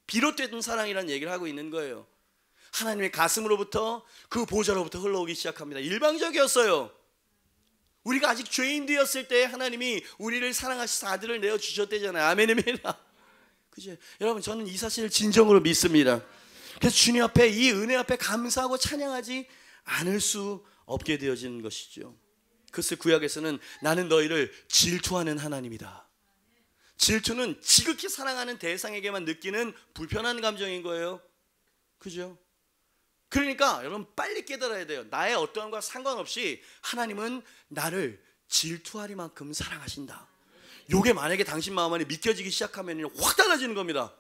비롯된 사랑이라는 얘기를 하고 있는 거예요. 하나님의 가슴으로부터, 그 보좌로부터 흘러오기 시작합니다. 일방적이었어요. 우리가 아직 죄인 되었을 때 하나님이 우리를 사랑하셔서 아들을 내어주셨대잖아요. 아멘입니다. 그죠? 여러분, 저는 이 사실을 진정으로 믿습니다. 그래서 주님 앞에, 이 은혜 앞에 감사하고 찬양하지 않을 수 없게 되어지는 것이죠. 그것을 구약에서는 나는 너희를 질투하는 하나님이다. 질투는 지극히 사랑하는 대상에게만 느끼는 불편한 감정인 거예요. 그죠? 그러니까 여러분 빨리 깨달아야 돼요. 나의 어떠함과 상관없이 하나님은 나를 질투하리만큼 사랑하신다. 요게 만약에 당신 마음 안에 믿겨지기 시작하면 확 달라지는 겁니다.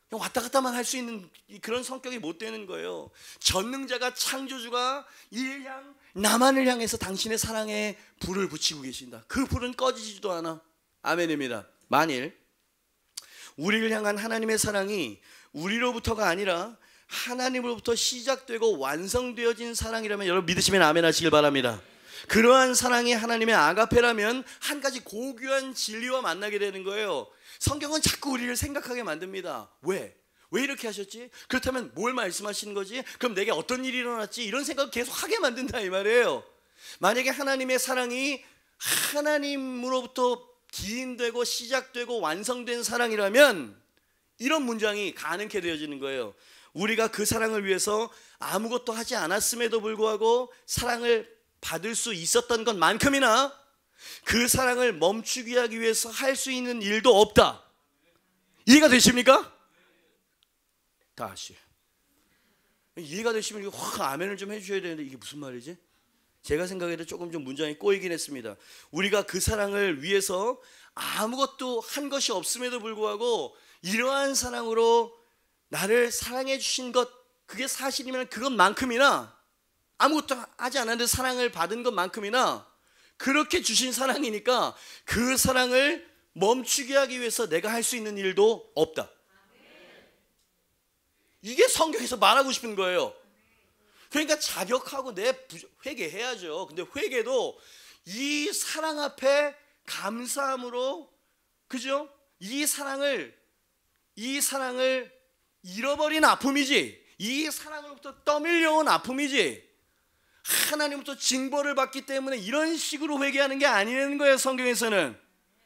그냥 왔다 갔다만 할 수 있는 그런 성격이 못 되는 거예요. 전능자가, 창조주가 나만을 향해서 당신의 사랑에 불을 붙이고 계신다. 그 불은 꺼지지도 않아. 아멘입니다. 만일 우리를 향한 하나님의 사랑이 우리로부터가 아니라 하나님으로부터 시작되고 완성되어진 사랑이라면 여러분 믿으시면 아멘 하시길 바랍니다. 그러한 사랑이 하나님의 아가페라면 한 가지 고귀한 진리와 만나게 되는 거예요. 성경은 자꾸 우리를 생각하게 만듭니다. 왜 이렇게 하셨지? 그렇다면 뭘 말씀하시는 거지? 그럼 내게 어떤 일이 일어났지? 이런 생각을 계속 하게 만든다 이 말이에요. 만약에 하나님의 사랑이 하나님으로부터 기인되고 시작되고 완성된 사랑이라면 이런 문장이 가능케 되어지는 거예요. 우리가 그 사랑을 위해서 아무것도 하지 않았음에도 불구하고 사랑을 받을 수 있었던 것만큼이나 그 사랑을 멈추게 하기 위해서 할 수 있는 일도 없다. 이해가 되십니까? 다시 이해가 되시면 확 아멘을 좀 해주셔야 되는데 이게 무슨 말이지? 제가 생각해도 조금 좀 문장이 꼬이긴 했습니다. 우리가 그 사랑을 위해서 아무것도 한 것이 없음에도 불구하고 이러한 사랑으로 나를 사랑해 주신 것, 그게 사실이면 그것만큼이나, 아무것도 하지 않았는데 사랑을 받은 것만큼이나 그렇게 주신 사랑이니까 그 사랑을 멈추게 하기 위해서 내가 할 수 있는 일도 없다. 이게 성경에서 말하고 싶은 거예요. 그러니까 자격하고 회개해야죠. 근데 회개도 이 사랑 앞에 감사함으로, 그죠? 이 사랑을 잃어버린 아픔이지, 이 사랑으로부터 떠밀려온 아픔이지, 하나님부터 징벌을 받기 때문에 이런 식으로 회개하는 게 아니라는 거예요. 성경에서는.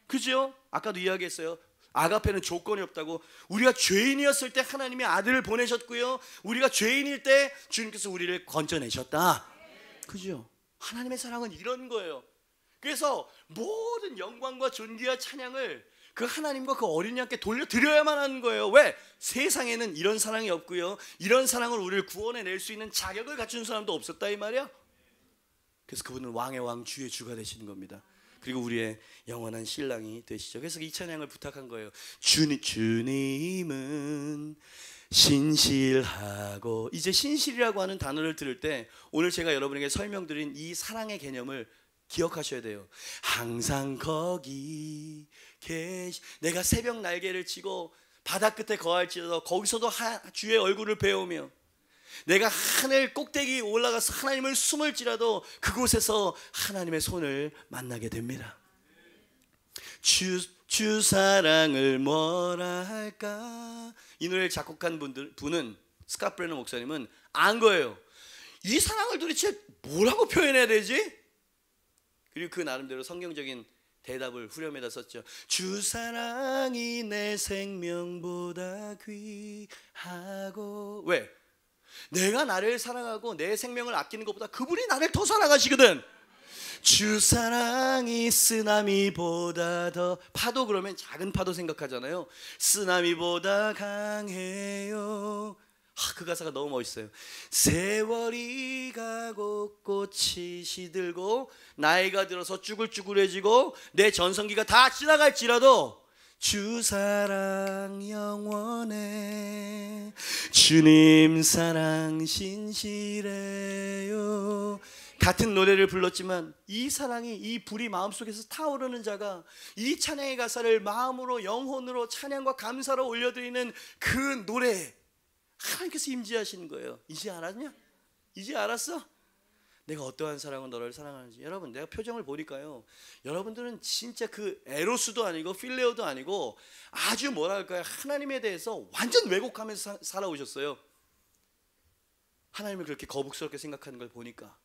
그죠? 아까도 이야기했어요. 아가페는 조건이 없다고. 우리가 죄인이었을 때 하나님이 아들을 보내셨고요, 우리가 죄인일 때 주님께서 우리를 건져내셨다. 그죠? 하나님의 사랑은 이런 거예요. 그래서 모든 영광과 존귀와 찬양을 그 하나님과 그 어린 양께 돌려드려야만 하는 거예요. 왜? 세상에는 이런 사랑이 없고요, 이런 사랑을 우리를 구원해낼 수 있는 자격을 갖춘 사람도 없었다 이 말이야. 그래서 그분은 왕의 왕, 주의 주가 되시는 겁니다. 그리고 우리의 영원한 신랑이 되시죠. 그래서 이 찬양을 부탁한 거예요. 주님은 신실하고. 이제 신실이라고 하는 단어를 들을 때 오늘 제가 여러분에게 설명드린 이 사랑의 개념을 기억하셔야 돼요. 항상 거기 계시. 내가 새벽 날개를 치고 바다 끝에 거할지라도 거기서도 주의 얼굴을 배우며, 내가 하늘 꼭대기 올라가서 하나님을 숨을지라도 그곳에서 하나님의 손을 만나게 됩니다. 주 사랑을 뭐라 할까. 이 노래를 작곡한 분은 스캇 브레너 목사님은 안 거예요. 이 사랑을 도대체 뭐라고 표현해야 되지? 그리고 그 나름대로 성경적인 대답을 후렴에다 썼죠. 주 사랑이 내 생명보다 귀하고. 왜? 내가 나를 사랑하고 내 생명을 아끼는 것보다 그분이 나를 더 사랑하시거든. 주 사랑이 쓰나미보다 더, 파도 그러면 작은 파도 생각하잖아요. 쓰나미보다 강해요. 그 가사가 너무 멋있어요. 세월이 가고 꽃이 시들고 나이가 들어서 쭈글쭈글해지고 내 전성기가 다 지나갈지라도 주 사랑 영원해, 주님 사랑 신실해요. 같은 노래를 불렀지만 이 사랑이, 이 불이 마음속에서 타오르는 자가 이 찬양의 가사를 마음으로 영혼으로 찬양과 감사로 올려드리는 그 노래에 하나님께서 임재하시는 거예요. 이제 알았냐? 이제 알았어? 내가 어떠한 사랑으로 너를 사랑하는지. 여러분, 내가 표정을 보니까요, 여러분들은 진짜 그 에로스도 아니고 필레오도 아니고 아주 뭐랄까요, 하나님에 대해서 완전 왜곡하면서 살아오셨어요. 하나님을 그렇게 거북스럽게 생각하는 걸 보니까,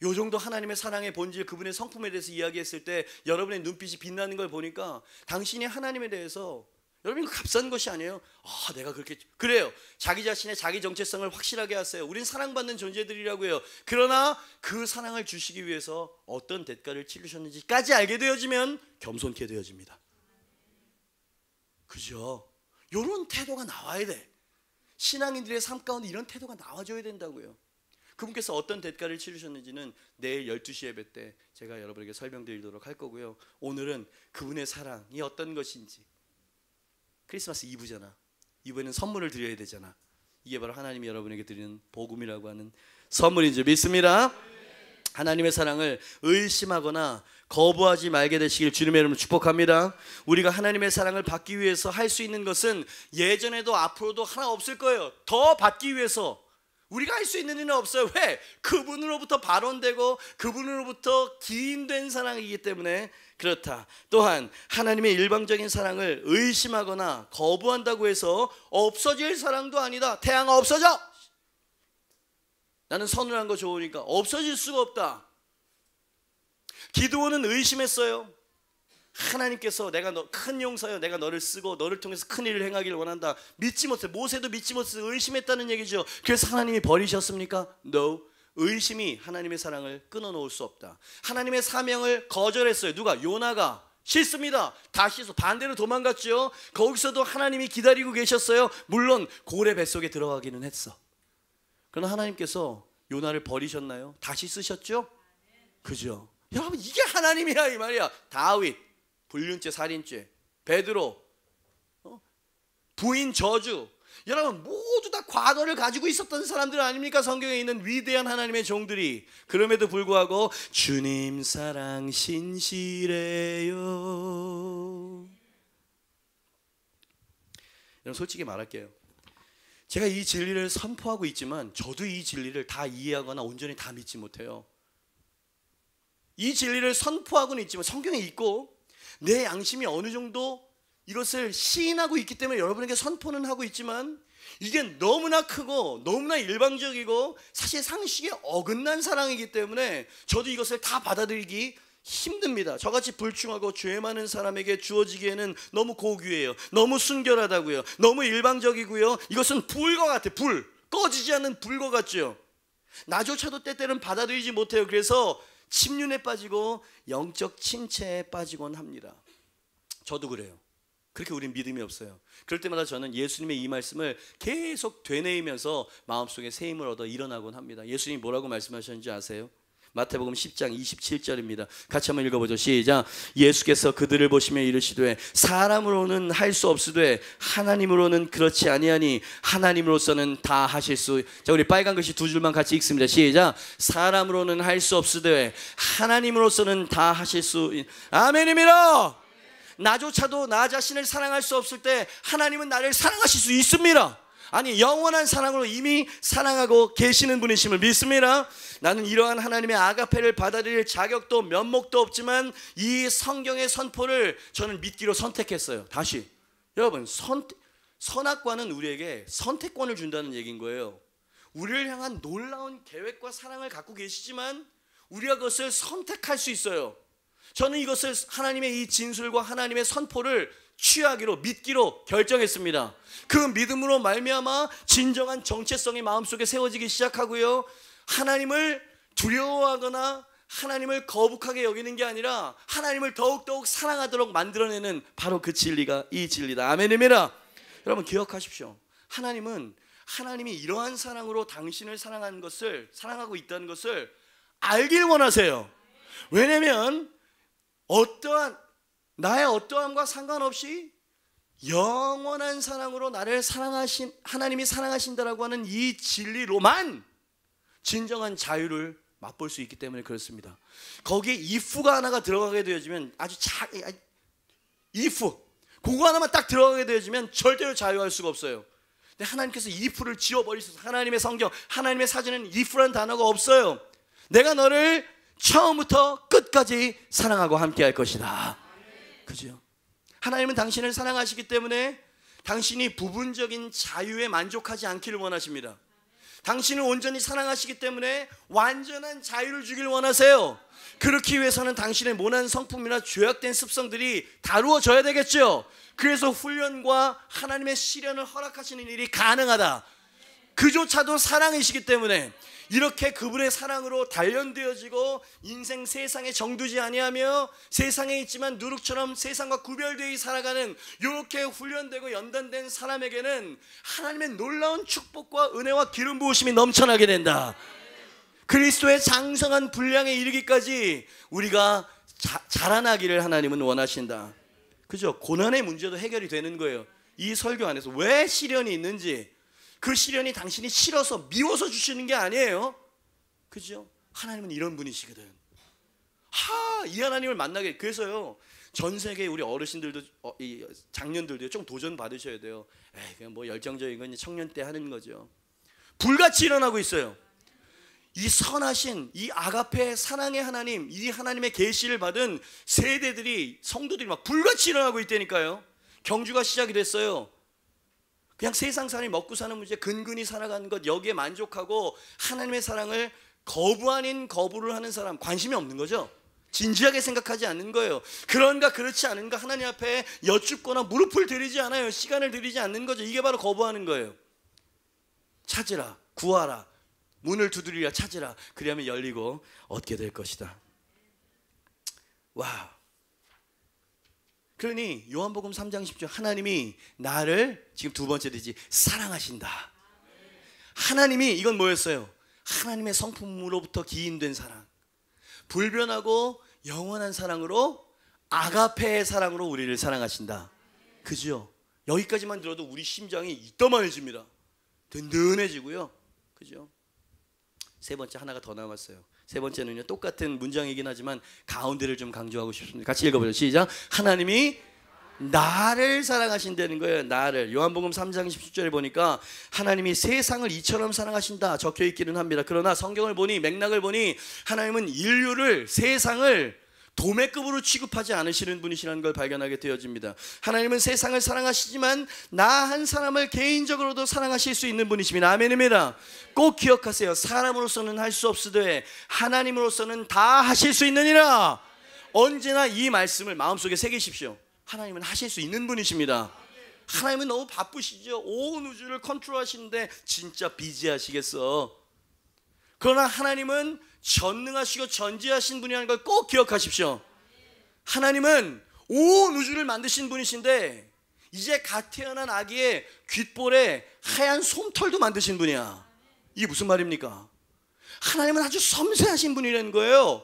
요 정도 하나님의 사랑의 본질, 그분의 성품에 대해서 이야기했을 때 여러분의 눈빛이 빛나는 걸 보니까 당신이 하나님에 대해서, 여러분 이거 값싼 것이 아니에요. 내가 그렇게, 그래요. 자기 자신의 자기 정체성을 확실하게 하세요. 우린 사랑받는 존재들이라고요. 그러나 그 사랑을 주시기 위해서 어떤 대가를 치르셨는지까지 알게 되어지면 겸손케 되어집니다. 그죠? 이런 태도가 나와야 돼. 신앙인들의 삶 가운데 이런 태도가 나와줘야 된다고요. 그분께서 어떤 대가를 치르셨는지는 내일 12시 예배 때 제가 여러분에게 설명드리도록 할 거고요. 오늘은 그분의 사랑이 어떤 것인지, 크리스마스 이브잖아. 이브에는 선물을 드려야 되잖아. 이게 바로 하나님이 여러분에게 드리는 복음이라고 하는 선물인 줄 믿습니다. 하나님의 사랑을 의심하거나 거부하지 말게 되시길 주님의 이름으로 축복합니다. 우리가 하나님의 사랑을 받기 위해서 할 수 있는 것은 예전에도 앞으로도 하나 없을 거예요. 더 받기 위해서 우리가 할 수 있는 일은 없어요. 왜? 그분으로부터 발원되고 그분으로부터 기인된 사랑이기 때문에 그렇다. 또한 하나님의 일방적인 사랑을 의심하거나 거부한다고 해서 없어질 사랑도 아니다. 태양아 없어져! 나는 서늘한 거 좋으니까. 없어질 수가 없다. 기드온은 의심했어요. 하나님께서 내가 너 큰 용사여, 내가 너를 쓰고 너를 통해서 큰 일을 행하기를 원한다. 믿지 못해. 모세도 믿지 못해서 의심했다는 얘기죠. 그래서 하나님이 버리셨습니까? No. 의심이 하나님의 사랑을 끊어놓을 수 없다. 하나님의 사명을 거절했어요. 누가? 요나가. 싫습니다. 다시 반대로 도망갔죠. 거기서도 하나님이 기다리고 계셨어요. 물론 고래 뱃속에 들어가기는 했어. 그러나 하나님께서 요나를 버리셨나요? 다시 쓰셨죠? 그죠? 여러분, 이게 하나님이야 이 말이야. 다윗 불륜죄, 살인죄, 베드로 부인 저주, 여러분 모두 다 과거를 가지고 있었던 사람들 아닙니까? 성경에 있는 위대한 하나님의 종들이. 그럼에도 불구하고 주님 사랑 신실해요. 여러분 솔직히 말할게요. 제가 이 진리를 선포하고 있지만 저도 이 진리를 다 이해하거나 온전히 다 믿지 못해요. 이 진리를 선포하고는 있지만, 성경에 있고 내 양심이 어느 정도 이것을 시인하고 있기 때문에 여러분에게 선포는 하고 있지만, 이게 너무나 크고 너무나 일방적이고 사실 상식에 어긋난 사랑이기 때문에 저도 이것을 다 받아들이기 힘듭니다. 저같이 불충하고 죄 많은 사람에게 주어지기에는 너무 고귀해요. 너무 순결하다고요. 너무 일방적이고요. 이것은 불과 같아요. 불, 꺼지지 않는 불과 같죠. 나조차도 때때는 받아들이지 못해요. 그래서 침륜에 빠지고 영적 침체에 빠지곤 합니다. 저도 그래요. 그렇게 우린 믿음이 없어요. 그럴 때마다 저는 예수님의 이 말씀을 계속 되뇌이면서 마음속에 새 힘을 얻어 일어나곤 합니다. 예수님이 뭐라고 말씀하셨는지 아세요? 마태복음 10장 27절입니다. 같이 한번 읽어보죠. 시작. 예수께서 그들을 보시며 이르시되 사람으로는 할 수 없으되 하나님으로는 그렇지 아니하니 하나님으로서는 다 하실 수. 자, 우리 빨간 글씨 두 줄만 같이 읽습니다. 시작. 사람으로는 할 수 없으되 하나님으로서는 다 하실 수. 아멘입니다. 나조차도 나 자신을 사랑할 수 없을 때 하나님은 나를 사랑하실 수 있습니다. 아니, 영원한 사랑으로 이미 사랑하고 계시는 분이심을 믿습니다. 나는 이러한 하나님의 아가페를 받아들일 자격도 면목도 없지만 이 성경의 선포를 저는 믿기로 선택했어요. 다시 여러분, 선악과는 우리에게 선택권을 준다는 얘기인 거예요. 우리를 향한 놀라운 계획과 사랑을 갖고 계시지만 우리가 그것을 선택할 수 있어요. 저는 이것을 하나님의 이 진술과 하나님의 선포를 취하기로 믿기로 결정했습니다. 그 믿음으로 말미암아 진정한 정체성이 마음속에 세워지기 시작하고요, 하나님을 두려워하거나 하나님을 거북하게 여기는 게 아니라 하나님을 더욱더욱 사랑하도록 만들어내는 바로 그 진리가 이 진리다. 아멘입니다. 여러분 기억하십시오. 하나님이 이러한 사랑으로 당신을 사랑하고 있다는 것을 알길 원하세요. 왜냐하면 나의 어떠함과 상관없이 영원한 사랑으로 나를 하나님이 사랑하신다라고 하는 이 진리로만 진정한 자유를 맛볼 수 있기 때문에 그렇습니다. 거기에 if가 하나가 들어가게 되어지면 if 그거 하나만 딱 들어가게 되어지면 절대로 자유할 수가 없어요. 근데 하나님께서 if를 지워버리셔서 하나님의 성경, 하나님의 사전에는 if라는 단어가 없어요. 내가 너를 처음부터 끝까지 사랑하고 함께할 것이다. 그죠? 하나님은 당신을 사랑하시기 때문에 당신이 부분적인 자유에 만족하지 않기를 원하십니다. 당신을 온전히 사랑하시기 때문에 완전한 자유를 주길 원하세요. 그렇기 위해서는 당신의 모난 성품이나 죄악된 습성들이 다루어져야 되겠죠. 그래서 훈련과 하나님의 시련을 허락하시는 일이 가능하다. 그조차도 사랑이시기 때문에 이렇게 그분의 사랑으로 단련되어지고 인생 세상에 정두지 아니하며 세상에 있지만 누룩처럼 세상과 구별되어 살아가는 이렇게 훈련되고 연단된 사람에게는 하나님의 놀라운 축복과 은혜와 기름 부으심이 넘쳐나게 된다. 그리스도의 장성한 분량에 이르기까지 우리가 자라나기를 하나님은 원하신다. 그죠? 고난의 문제도 해결이 되는 거예요. 이 설교 안에서 왜 시련이 있는지, 그 시련이 당신이 싫어서 미워서 주시는 게 아니에요. 그죠? 하나님은 이런 분이시거든. 이 하나님을 만나게. 그래서요, 전 세계 우리 어르신들도 장년들도 좀 도전 받으셔야 돼요. 그냥 뭐 열정적인 건 청년 때 하는 거죠. 불같이 일어나고 있어요. 이 선하신 이 아가페 사랑의 하나님, 이 하나님의 계시를 받은 세대들이, 성도들이 막 불같이 일어나고 있다니까요. 경주가 시작이 됐어요. 그냥 세상 사람이 먹고 사는 문제, 근근히 살아가는 것, 여기에 만족하고 하나님의 사랑을 거부 아닌 거부를 하는 사람, 관심이 없는 거죠. 진지하게 생각하지 않는 거예요. 그런가 그렇지 않은가 하나님 앞에 여쭙거나 무릎을 들이지 않아요. 시간을 들이지 않는 거죠. 이게 바로 거부하는 거예요. 찾으라, 구하라, 문을 두드리라, 찾으라. 그리하면 열리고 얻게 될 것이다. 와. 그러니 요한복음 3장 10절, 하나님이 나를, 지금 두 번째 되지, 사랑하신다. 하나님이, 이건 뭐였어요? 하나님의 성품으로부터 기인된 사랑, 불변하고 영원한 사랑으로, 아가페의 사랑으로 우리를 사랑하신다. 그죠? 여기까지만 들어도 우리 심장이 이떠만해집니다. 든든해지고요. 그죠? 세 번째 하나가 더 남았어요. 세 번째는요, 똑같은 문장이긴 하지만 가운데를 좀 강조하고 싶습니다. 같이 읽어보죠. 시작. 하나님이 나를 사랑하신다는 거예요. 나를. 요한복음 3장 10절에 보니까 하나님이 세상을 이처럼 사랑하신다 적혀 있기는 합니다. 그러나 성경을 보니, 맥락을 보니 하나님은 인류를, 세상을 도매급으로 취급하지 않으시는 분이시라는 걸 발견하게 되어집니다. 하나님은 세상을 사랑하시지만 나 한 사람을 개인적으로도 사랑하실 수 있는 분이십니다. 아멘입니다. 꼭 기억하세요. 사람으로서는 할 수 없으되 하나님으로서는 다 하실 수 있느니라. 언제나 이 말씀을 마음속에 새기십시오. 하나님은 하실 수 있는 분이십니다. 하나님은 너무 바쁘시죠. 온 우주를 컨트롤하시는데 진짜 비지하시겠어. 그러나 하나님은 전능하시고 전지하신 분이라는 걸 꼭 기억하십시오. 하나님은 온 우주를 만드신 분이신데 이제 갓 태어난 아기의 귓볼에 하얀 솜털도 만드신 분이야. 이게 무슨 말입니까? 하나님은 아주 섬세하신 분이라는 거예요.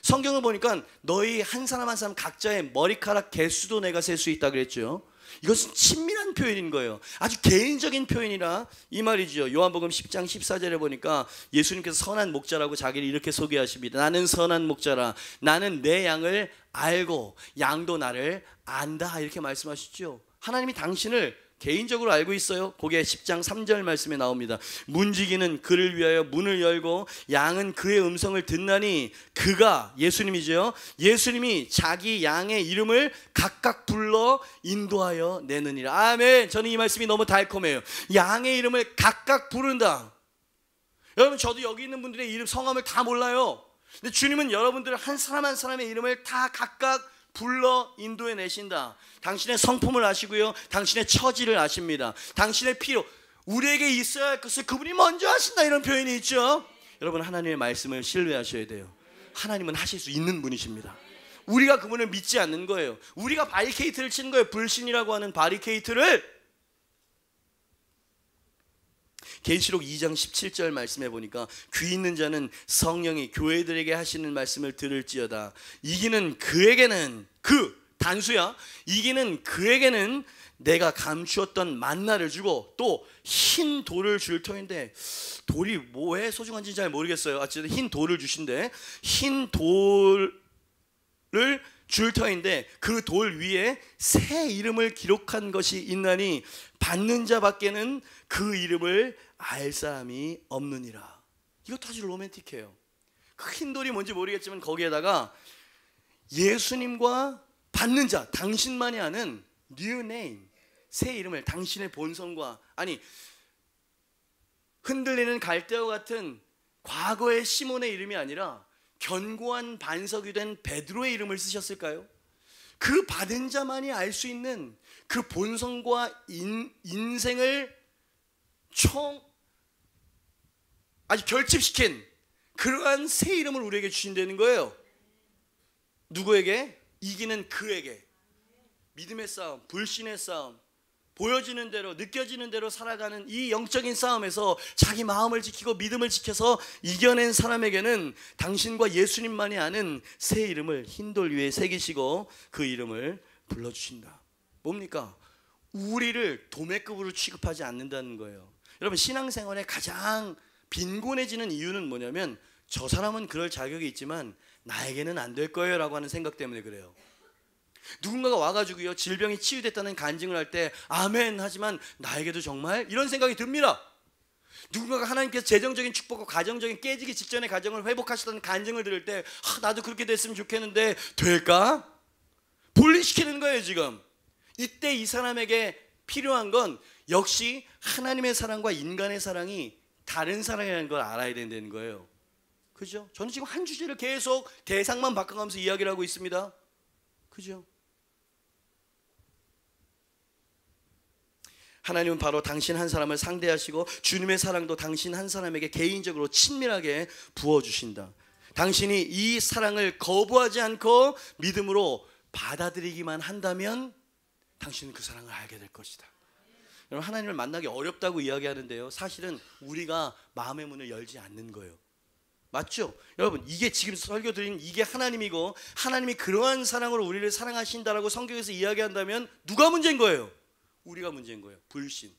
성경을 보니까 너희 한 사람 한 사람 각자의 머리카락 개수도 내가 셀 수 있다 그랬죠. 이것은 친밀한 표현인 거예요. 아주 개인적인 표현이라 이 말이죠. 요한복음 10장 14절에 보니까 예수님께서 선한 목자라고 자기를 이렇게 소개하십니다. 나는 선한 목자라. 나는 내 양을 알고 양도 나를 안다. 이렇게 말씀하시죠. 하나님이 당신을 개인적으로 알고 있어요. 거기에 10장 3절 말씀에 나옵니다. 문지기는 그를 위하여 문을 열고 양은 그의 음성을 듣나니 그가, 예수님이죠, 예수님이 자기 양의 이름을 각각 불러 인도하여 내느니라. 아멘. 저는 이 말씀이 너무 달콤해요. 양의 이름을 각각 부른다. 여러분, 저도 여기 있는 분들의 이름, 성함을 다 몰라요. 근데 주님은 여러분들 한 사람 한 사람의 이름을 다 각각 불러 인도해 내신다. 당신의 성품을 아시고요, 당신의 처지를 아십니다. 당신의 필요, 우리에게 있어야 할 것을 그분이 먼저 하신다, 이런 표현이 있죠. 여러분, 하나님의 말씀을 신뢰하셔야 돼요. 하나님은 하실 수 있는 분이십니다. 우리가 그분을 믿지 않는 거예요. 우리가 바리케이트를 치는 거예요. 불신이라고 하는 바리케이트를. 계시록 2장 17절 말씀해 보니까 귀 있는 자는 성령이 교회들에게 하시는 말씀을 들을지어다. 이기는 그에게는, 그 단수야, 이기는 그에게는 내가 감추었던 만나를 주고 또 흰 돌을 줄 터인데, 돌이 왜 소중한지 잘 모르겠어요. 어쨌든 흰 돌을 주신대. 흰 돌을 줄 터인데 그 돌 위에 새 이름을 기록한 것이 있나니 받는 자밖에는 그 이름을 알 사람이 없느니라. 이것도 아주 로맨틱해요. 그 흰 돌이 뭔지 모르겠지만 거기에다가 예수님과 받는 자, 당신만이 아는 new name, 새 이름을, 당신의 본성과, 아니 흔들리는 갈대와 같은 과거의 시몬의 이름이 아니라 견고한 반석이 된 베드로의 이름을 쓰셨을까요? 그 받은 자만이 알 수 있는 그 본성과 인생을 아주 결집시킨 그러한 새 이름을 우리에게 주신다는 거예요. 누구에게? 이기는 그에게. 믿음의 싸움, 불신의 싸움, 보여지는 대로, 느껴지는 대로 살아가는 이 영적인 싸움에서 자기 마음을 지키고 믿음을 지켜서 이겨낸 사람에게는 당신과 예수님만이 아는 새 이름을 흰돌 위에 새기시고 그 이름을 불러주신다. 뭡니까? 우리를 도매급으로 취급하지 않는다는 거예요. 여러분, 신앙생활에 가장 빈곤해지는 이유는 뭐냐면, 저 사람은 그럴 자격이 있지만 나에게는 안 될 거예요 라고 하는 생각 때문에 그래요. 누군가가 와가지고요, 질병이 치유됐다는 간증을 할 때 아멘 하지만 나에게도 정말? 이런 생각이 듭니다. 누군가가 하나님께서 재정적인 축복과 가정적인 깨지기 직전의 가정을 회복하시다는 간증을 들을 때 나도 그렇게 됐으면 좋겠는데 될까? 분리시키는 거예요 지금. 이때 이 사람에게 필요한 건 역시 하나님의 사랑과 인간의 사랑이 다른 사랑이라는 걸 알아야 된다는 거예요. 그죠? 저는 지금 한 주제를 계속 대상만 바꿔가면서 이야기를 하고 있습니다. 그죠? 하나님은 바로 당신 한 사람을 상대하시고 주님의 사랑도 당신 한 사람에게 개인적으로 친밀하게 부어주신다. 당신이 이 사랑을 거부하지 않고 믿음으로 받아들이기만 한다면 당신은 그 사랑을 알게 될 것이다. 여러분, 하나님을 만나기 어렵다고 이야기하는데요, 사실은 우리가 마음의 문을 열지 않는 거예요. 맞죠? 여러분, 이게 지금 설교 드린 이게 하나님이고, 하나님이 그러한 사랑으로 우리를 사랑하신다라고 성경에서 이야기한다면 누가 문제인 거예요? 우리가 문제인 거예요. 불신,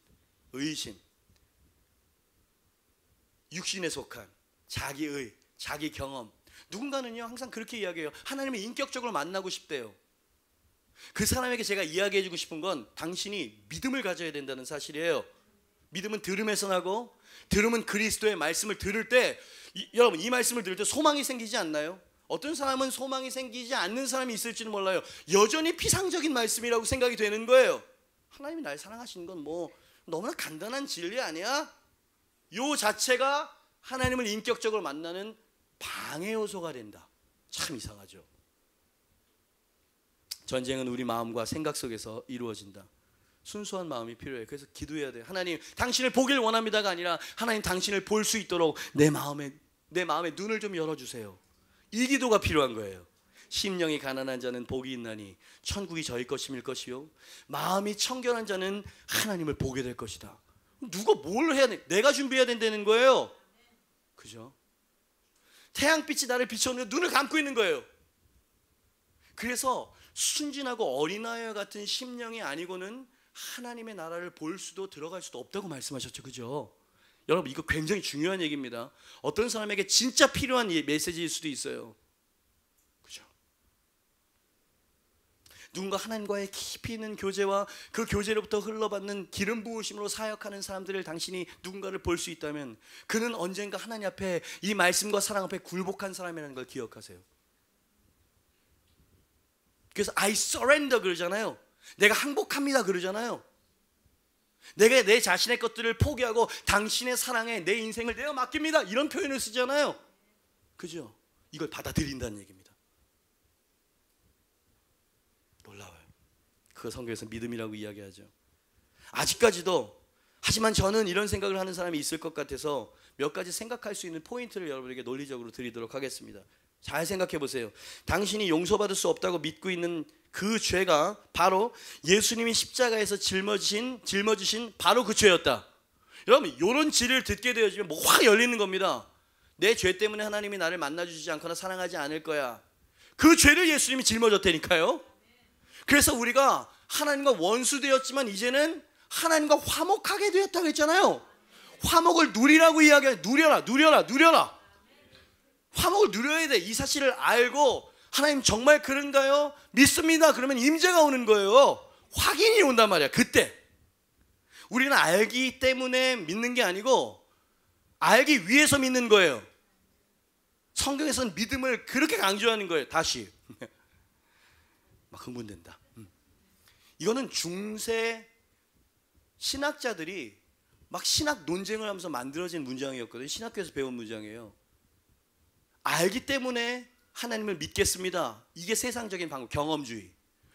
의심, 육신에 속한 자기의, 자기 경험. 누군가는요 항상 그렇게 이야기해요. 하나님을 인격적으로 만나고 싶대요. 그 사람에게 제가 이야기해주고 싶은 건 당신이 믿음을 가져야 된다는 사실이에요. 믿음은 들음에서 나고, 들음은 그리스도의 말씀을 들을 때, 여러분 이 말씀을 들을 때 소망이 생기지 않나요? 어떤 사람은 소망이 생기지 않는 사람이 있을지는 몰라요. 여전히 피상적인 말씀이라고 생각이 되는 거예요. 하나님이 날 사랑하시는 건 뭐 너무나 간단한 진리 아니야? 요 자체가 하나님을 인격적으로 만나는 방해 요소가 된다. 참 이상하죠. 전쟁은 우리 마음과 생각 속에서 이루어진다. 순수한 마음이 필요해요. 그래서 기도해야 돼요. 하나님, 당신을 보길 원합니다가 아니라 하나님, 당신을 볼 수 있도록 내 마음의 눈을 좀 열어주세요. 이 기도가 필요한 거예요. 심령이 가난한 자는 복이 있나니 천국이 저희 것임일 것이요, 마음이 청결한 자는 하나님을 보게 될 것이다. 누가 뭘 해야 돼? 내가 준비해야 된다는 거예요. 그죠? 태양빛이 나를 비춰오는데 눈을 감고 있는 거예요. 그래서 순진하고 어린아이와 같은 심령이 아니고는 하나님의 나라를 볼 수도 들어갈 수도 없다고 말씀하셨죠. 그죠? 여러분, 이거 굉장히 중요한 얘기입니다. 어떤 사람에게 진짜 필요한 메시지일 수도 있어요. 그죠? 누군가 하나님과의 깊이 있는 교제와 그 교제로부터 흘러받는 기름 부으심으로 사역하는 사람들을 당신이 누군가를 볼 수 있다면 그는 언젠가 하나님 앞에 이 말씀과 사랑 앞에 굴복한 사람이라는 걸 기억하세요. 그래서 I surrender 그러잖아요. 내가 항복합니다 그러잖아요. 내가 내 자신의 것들을 포기하고 당신의 사랑에 내 인생을 내어 맡깁니다, 이런 표현을 쓰잖아요. 그죠? 이걸 받아들인다는 얘기입니다. 놀라워요. 그 성경에서 믿음이라고 이야기하죠. 아직까지도, 하지만 저는 이런 생각을 하는 사람이 있을 것 같아서 몇 가지 생각할 수 있는 포인트를 여러분에게 논리적으로 드리도록 하겠습니다. 잘 생각해 보세요. 당신이 용서받을 수 없다고 믿고 있는 그 죄가 바로 예수님이 십자가에서 짊어지신 바로 그 죄였다. 여러분, 이런 진리를 듣게 되어지면 뭐 확 열리는 겁니다. 내 죄 때문에 하나님이 나를 만나주지 않거나 사랑하지 않을 거야. 그 죄를 예수님이 짊어졌다니까요. 그래서 우리가 하나님과 원수되었지만 이제는 하나님과 화목하게 되었다고 했잖아요. 화목을 누리라고 이야기해요. 누려라. 화목을 누려야 돼. 이 사실을 알고 하나님 정말 그런가요? 믿습니다. 그러면 임재가 오는 거예요. 확인이 온단 말이야. 그때 우리는 알기 때문에 믿는 게 아니고 알기 위해서 믿는 거예요. 성경에서는 믿음을 그렇게 강조하는 거예요. 다시 막 흥분된다. 이거는 중세 신학자들이 막 신학 논쟁을 하면서 만들어진 문장이었거든요. 신학교에서 배운 문장이에요. 알기 때문에 하나님을 믿겠습니다. 이게 세상적인 방법, 경험주의.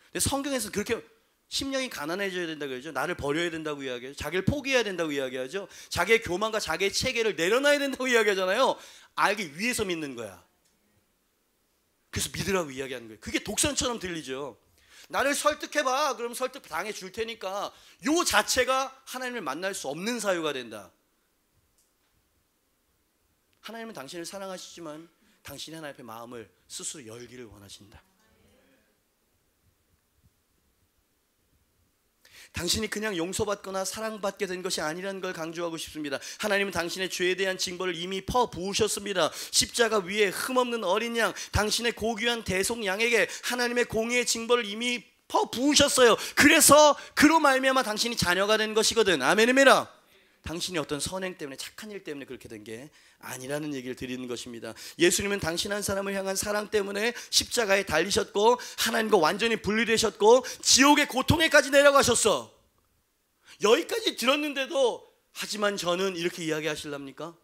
근데 성경에서 그렇게 심령이 가난해져야 된다고 그러죠. 나를 버려야 된다고 이야기하죠. 자기를 포기해야 된다고 이야기하죠. 자기의 교만과 자기의 체계를 내려놔야 된다고 이야기하잖아요. 알기 위해서 믿는 거야. 그래서 믿으라고 이야기하는 거예요. 그게 독선처럼 들리죠. 나를 설득해봐. 그럼 설득 당해 줄 테니까. 요 자체가 하나님을 만날 수 없는 사유가 된다. 하나님은 당신을 사랑하시지만 당신이 하나님 앞에 마음을 스스로 열기를 원하신다. 당신이 그냥 용서받거나 사랑받게 된 것이 아니라는 걸 강조하고 싶습니다. 하나님은 당신의 죄에 대한 징벌을 이미 퍼부으셨습니다. 십자가 위에 흠없는 어린 양, 당신의 고귀한 대속 양에게 하나님의 공의의 징벌을 이미 퍼부으셨어요. 그래서 그로 말미암아 당신이 자녀가 된 것이거든. 아멘입니다. 당신이 어떤 선행 때문에, 착한 일 때문에 그렇게 된 게 아니라는 얘기를 드리는 것입니다. 예수님은 당신 한 사람을 향한 사랑 때문에 십자가에 달리셨고 하나님과 완전히 분리되셨고 지옥의 고통에까지 내려가셨어. 여기까지 들었는데도 하지만 저는 이렇게 이야기하실랍니까?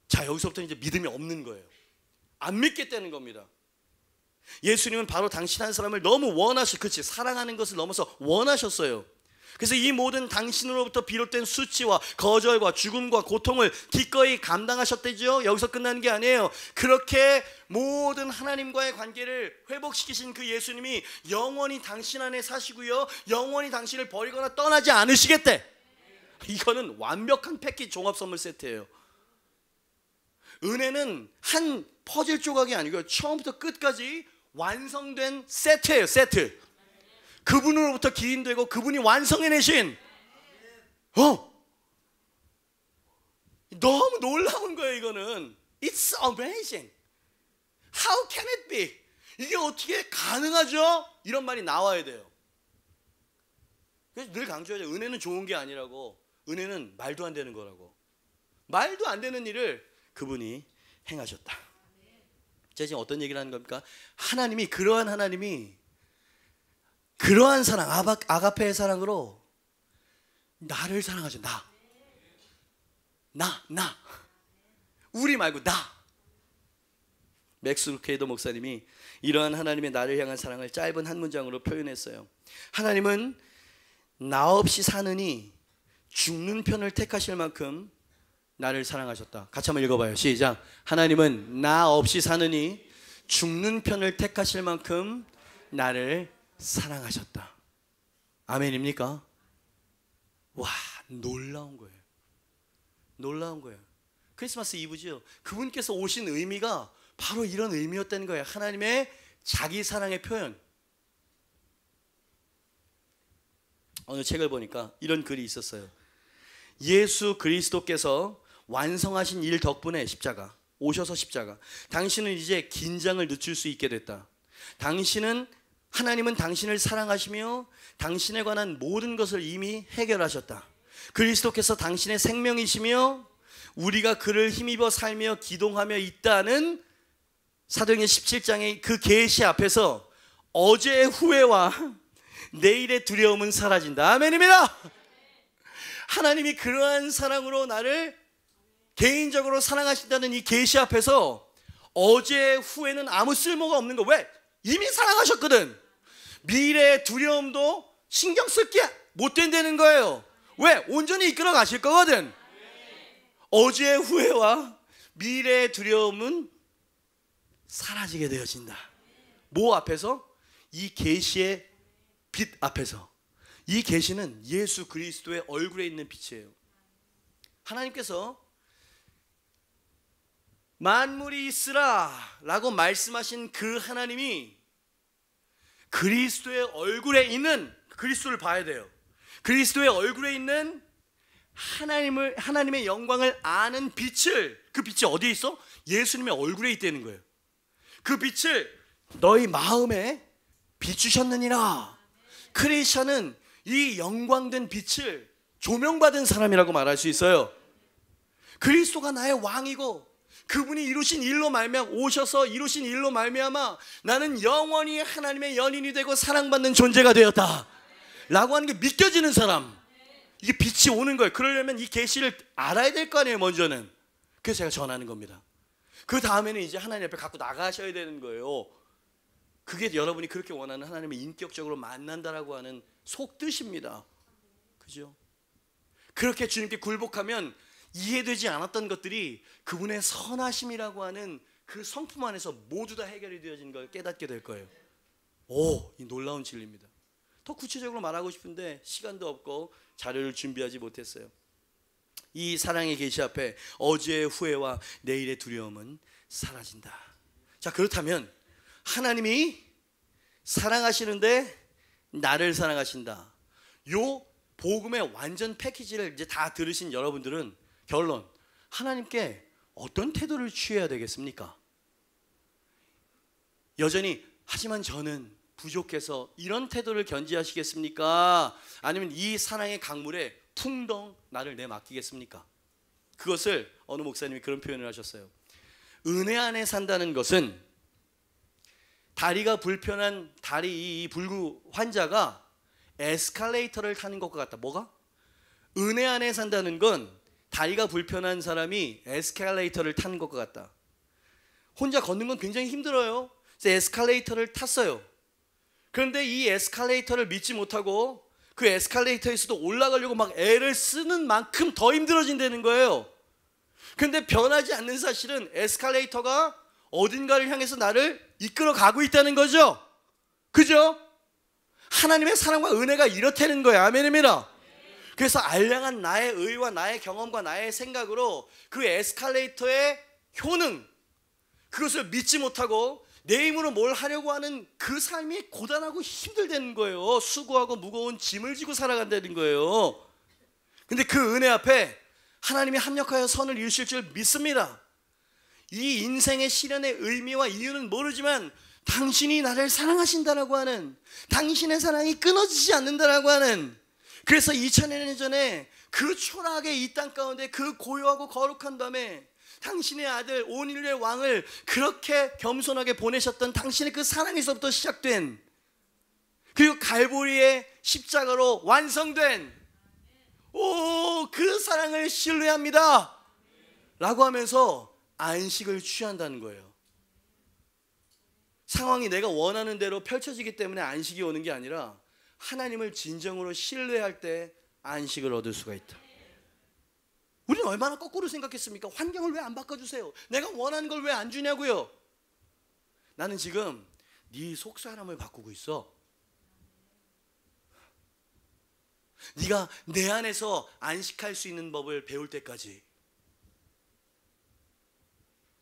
자, 여기서부터 이제 믿음이 없는 거예요. 안 믿겠다는 겁니다. 예수님은 바로 당신 한 사람을 너무 그렇지, 사랑하는 것을 넘어서 원하셨어요. 그래서 이 모든 당신으로부터 비롯된 수치와 거절과 죽음과 고통을 기꺼이 감당하셨대죠. 여기서 끝나는 게 아니에요. 그렇게 모든 하나님과의 관계를 회복시키신 그 예수님이 영원히 당신 안에 사시고요, 영원히 당신을 버리거나 떠나지 않으시겠대. 이거는 완벽한 패키지 종합선물 세트예요. 은혜는 한 퍼즐 조각이 아니고 처음부터 끝까지 완성된 세트예요. 세트. 그분으로부터 기인되고 그분이 완성해내신 너무 놀라운 거예요. 이거는 It's amazing. How can it be? 이게 어떻게 가능하죠? 이런 말이 나와야 돼요. 그래서 늘 강조하죠. 은혜는 좋은 게 아니라고. 은혜는 말도 안 되는 거라고. 말도 안 되는 일을 그분이 행하셨다. 제가 지금 어떤 얘기를 하는 겁니까? 하나님이, 그러한 하나님이 그러한 사랑, 아가페의 사랑으로 나를 사랑하죠. 나 우리 말고 나. 맥스 루케이더 목사님이 이러한 하나님의 나를 향한 사랑을 짧은 한 문장으로 표현했어요. 하나님은 나 없이 사느니 죽는 편을 택하실 만큼 나를 사랑하셨다. 같이 한번 읽어봐요. 시작. 하나님은 나 없이 사느니 죽는 편을 택하실 만큼 나를 사랑하셨다. 아멘입니까? 와, 놀라운 거예요. 놀라운 거예요. 크리스마스 이브죠. 그분께서 오신 의미가 바로 이런 의미였다는 거예요. 하나님의 자기 사랑의 표현. 어느 책을 보니까 이런 글이 있었어요. 예수 그리스도께서 완성하신 일 덕분에 십자가, 오셔서 십자가, 당신은 이제 긴장을 늦출 수 있게 됐다. 하나님은 당신을 사랑하시며 당신에 관한 모든 것을 이미 해결하셨다. 그리스도께서 당신의 생명이시며 우리가 그를 힘입어 살며 기동하며 있다는 사도행전 17장의 그 계시 앞에서 어제의 후회와 내일의 두려움은 사라진다. 아멘입니다. 하나님이 그러한 사랑으로 나를 개인적으로 사랑하신다는 이 계시 앞에서 어제 후회는 아무 쓸모가 없는 거. 왜? 이미 사랑하셨거든. 미래의 두려움도 신경 쓸 게 못 된다는 거예요. 왜? 온전히 이끌어 가실 거거든. 어제의 후회와 미래의 두려움은 사라지게 되어진다. 뭐 앞에서? 이 계시의 빛 앞에서. 이 계시는 예수 그리스도의 얼굴에 있는 빛이에요. 하나님께서 만물이 있으라 라고 말씀하신 그 하나님이 그리스도의 얼굴에 있는, 그리스도를 봐야 돼요. 그리스도의 얼굴에 있는 하나님의 영광을 아는 빛을, 그 빛이 어디에 있어? 예수님의 얼굴에 있다는 거예요. 그 빛을 너희 마음에 비추셨느니라. 크리스천은 이 영광된 빛을 조명받은 사람이라고 말할 수 있어요. 그리스도가 나의 왕이고 그분이 이루신 일로 말미암아, 오셔서 이루신 일로 말미암아 나는 영원히 하나님의 연인이 되고 사랑받는 존재가 되었다 라고 하는 게 믿겨지는 사람, 이게 빛이 오는 거예요. 그러려면 이 계시를 알아야 될 거 아니에요. 먼저는. 그래서 제가 전하는 겁니다. 그 다음에는 이제 하나님 앞에 갖고 나가셔야 되는 거예요. 그게 여러분이 그렇게 원하는 하나님을 인격적으로 만난다라고 하는 속뜻입니다. 그죠? 그렇게 주님께 굴복하면 이해되지 않았던 것들이 그분의 선하심이라고 하는 그 성품 안에서 모두 다 해결이 되어진 걸 깨닫게 될 거예요. 오, 이 놀라운 진리입니다. 더 구체적으로 말하고 싶은데 시간도 없고 자료를 준비하지 못했어요. 이 사랑의 계시 앞에 어제의 후회와 내일의 두려움은 사라진다. 자, 그렇다면 하나님이 사랑하시는데 나를 사랑하신다. 요 복음의 완전 패키지를 이제 다 들으신 여러분들은 결론, 하나님께 어떤 태도를 취해야 되겠습니까? 여전히 하지만 저는 부족해서 이런 태도를 견지하시겠습니까? 아니면 이 사랑의 강물에 풍덩 나를 내맡기겠습니까? 그것을 어느 목사님이 그런 표현을 하셨어요. 은혜 안에 산다는 것은 다리가 불편한 이 불구 환자가 에스컬레이터를 타는 것과 같다. 뭐가? 은혜 안에 산다는 건 다리가 불편한 사람이 에스컬레이터를 타는 것과 같다. 혼자 걷는 건 굉장히 힘들어요. 그래서 에스컬레이터를 탔어요. 그런데 이 에스컬레이터를 믿지 못하고 그 에스컬레이터에서도 올라가려고 막 애를 쓰는 만큼 더 힘들어진다는 거예요. 그런데 변하지 않는 사실은 에스컬레이터가 어딘가를 향해서 나를 이끌어 가고 있다는 거죠. 그죠? 하나님의 사랑과 은혜가 이렇다는 거예요. 아멘입니다. 그래서 알량한 나의 의와 나의 경험과 나의 생각으로 그 에스컬레이터의 효능, 그것을 믿지 못하고 내 힘으로 뭘 하려고 하는 그 삶이 고단하고 힘들다는 거예요. 수고하고 무거운 짐을 지고 살아간다는 거예요. 근데 그 은혜 앞에 하나님이 합력하여 선을 이루실 줄 믿습니다. 이 인생의 시련의 의미와 이유는 모르지만 당신이 나를 사랑하신다라고 하는, 당신의 사랑이 끊어지지 않는다라고 하는, 그래서 2000년 전에 그 초라하게 이 땅 가운데 그 고요하고 거룩한 밤에 당신의 아들 온 인류의 왕을 그렇게 겸손하게 보내셨던 당신의 그 사랑에서부터 시작된, 그리고 갈보리의 십자가로 완성된 그 사랑을 신뢰합니다 라고 하면서 안식을 취한다는 거예요. 상황이 내가 원하는 대로 펼쳐지기 때문에 안식이 오는 게 아니라 하나님을 진정으로 신뢰할 때 안식을 얻을 수가 있다. 우리는 얼마나 거꾸로 생각했습니까? 환경을 왜 안 바꿔주세요? 내가 원하는 걸 왜 안 주냐고요? 나는 지금 네 속사람을 바꾸고 있어. 네가 내 안에서 안식할 수 있는 법을 배울 때까지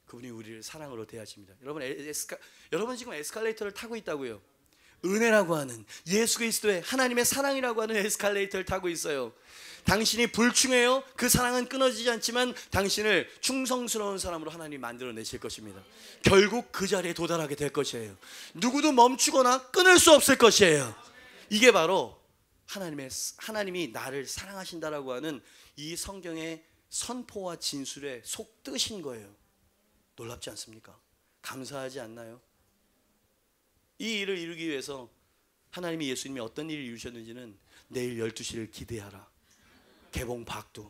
그분이 우리를 사랑으로 대하십니다. 여러분 지금 에스컬레이터를 타고 있다고요. 은혜라고 하는 예수 그리스도의 하나님의 사랑이라고 하는 에스컬레이터를 타고 있어요. 당신이 불충해요. 그 사랑은 끊어지지 않지만 당신을 충성스러운 사람으로 하나님이 만들어내실 것입니다. 결국 그 자리에 도달하게 될 것이에요. 누구도 멈추거나 끊을 수 없을 것이에요. 이게 바로 하나님이 나를 사랑하신다라고 하는 이 성경의 선포와 진술의 속뜻인 거예요. 놀랍지 않습니까? 감사하지 않나요? 이 일을 이루기 위해서 하나님이 예수님이 어떤 일을 이루셨는지는 내일 12시를 기대하라. 개봉 박두.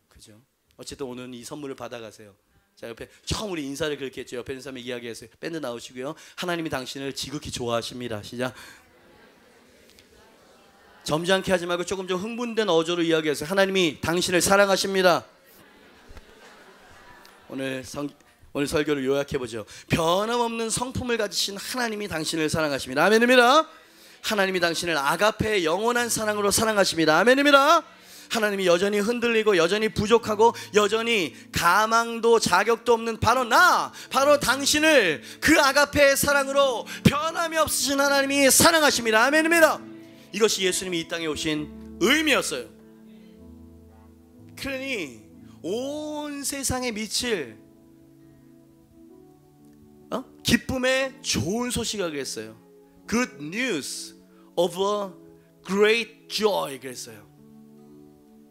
그죠? 어쨌든 오늘은 이 선물을 받아가세요. 자, 옆에 처음 우리 인사를 그렇게 했죠. 옆에 있는 사람이 이야기했어요. 밴드 나오시고요. 하나님이 당신을 지극히 좋아하십니다. 시작. 점잖게 하지 말고 조금 좀 흥분된 어조로 이야기했어요. 하나님이 당신을 사랑하십니다. 오늘 설교를 요약해보죠. 변함없는 성품을 가지신 하나님이 당신을 사랑하십니다. 아멘입니다. 하나님이 당신을 아가페의 영원한 사랑으로 사랑하십니다. 아멘입니다. 하나님이 여전히 흔들리고 여전히 부족하고 여전히 가망도 자격도 없는 바로 당신을 그 아가페의 사랑으로 변함이 없으신 하나님이 사랑하십니다. 아멘입니다. 이것이 예수님이 이 땅에 오신 의미였어요. 그러니 온 세상에 미칠 기쁨의 좋은 소식이라고 그랬어요. Good news of a great joy 그랬어요.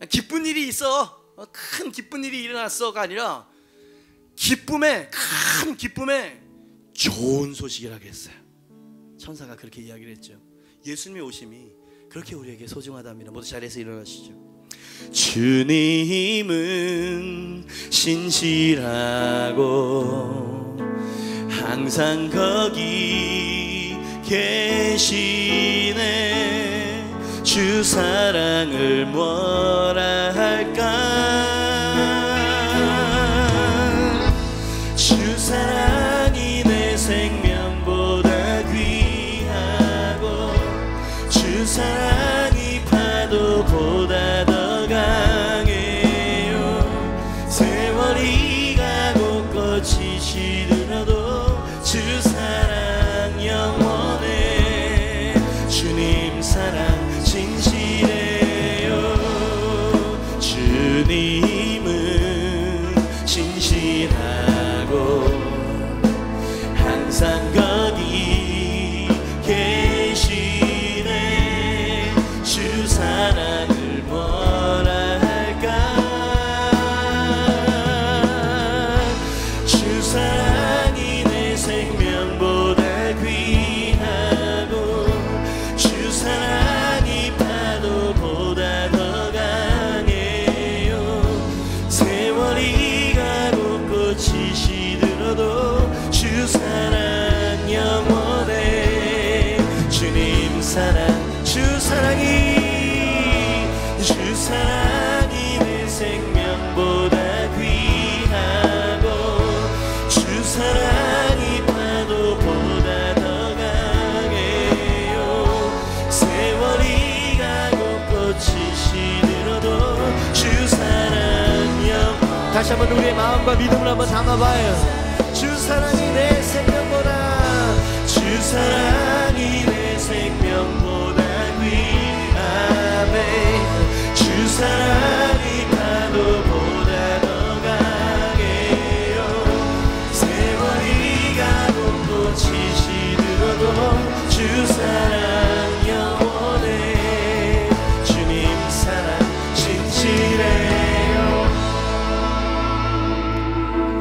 기쁜 일이 있어, 큰 기쁜 일이 일어났어가 아니라 큰 기쁨의 좋은 소식이라고 했어요. 천사가 그렇게 이야기를 했죠. 예수님의 오심이 그렇게 우리에게 소중하답니다. 모두 자리에서 일어나시죠. 주님은 신실하고 항상 거기 계시네. 주 사랑을 뭐라 할까. 주 사랑이 내 생명보다 귀하고 주 사랑이 파도보다 더 강해요. 세월이 가고 꽃이 시들어도 주 사랑 영원해. 주님 사랑 진실해요. 주님은 신실하고 항상 거기 계시네. 주 사랑을 뭐라 할까. 주 사랑이 내 생명보다 귀하고 주 사랑이 파도보다 더 강해요. 세월이 가고 꽃이 시들어도 주 사랑 영원해. 주님 사랑, 주 사랑이 내 생명보다 귀하고 주 사랑이 파도보다 더 강해요. 세월이 가고 꽃이 시들어도 주 사랑 영. 다시 한번 우리의 마음과 믿음을 한번 담아봐요. 주 사랑이 내 생명보다, 주 사랑이 내 생명보다 귀하네. 주 사랑이 파도보다 더 강해요. 세월이 가고 꽃이 시들어도 주 사랑 영원해. 주님 사랑 진실해요.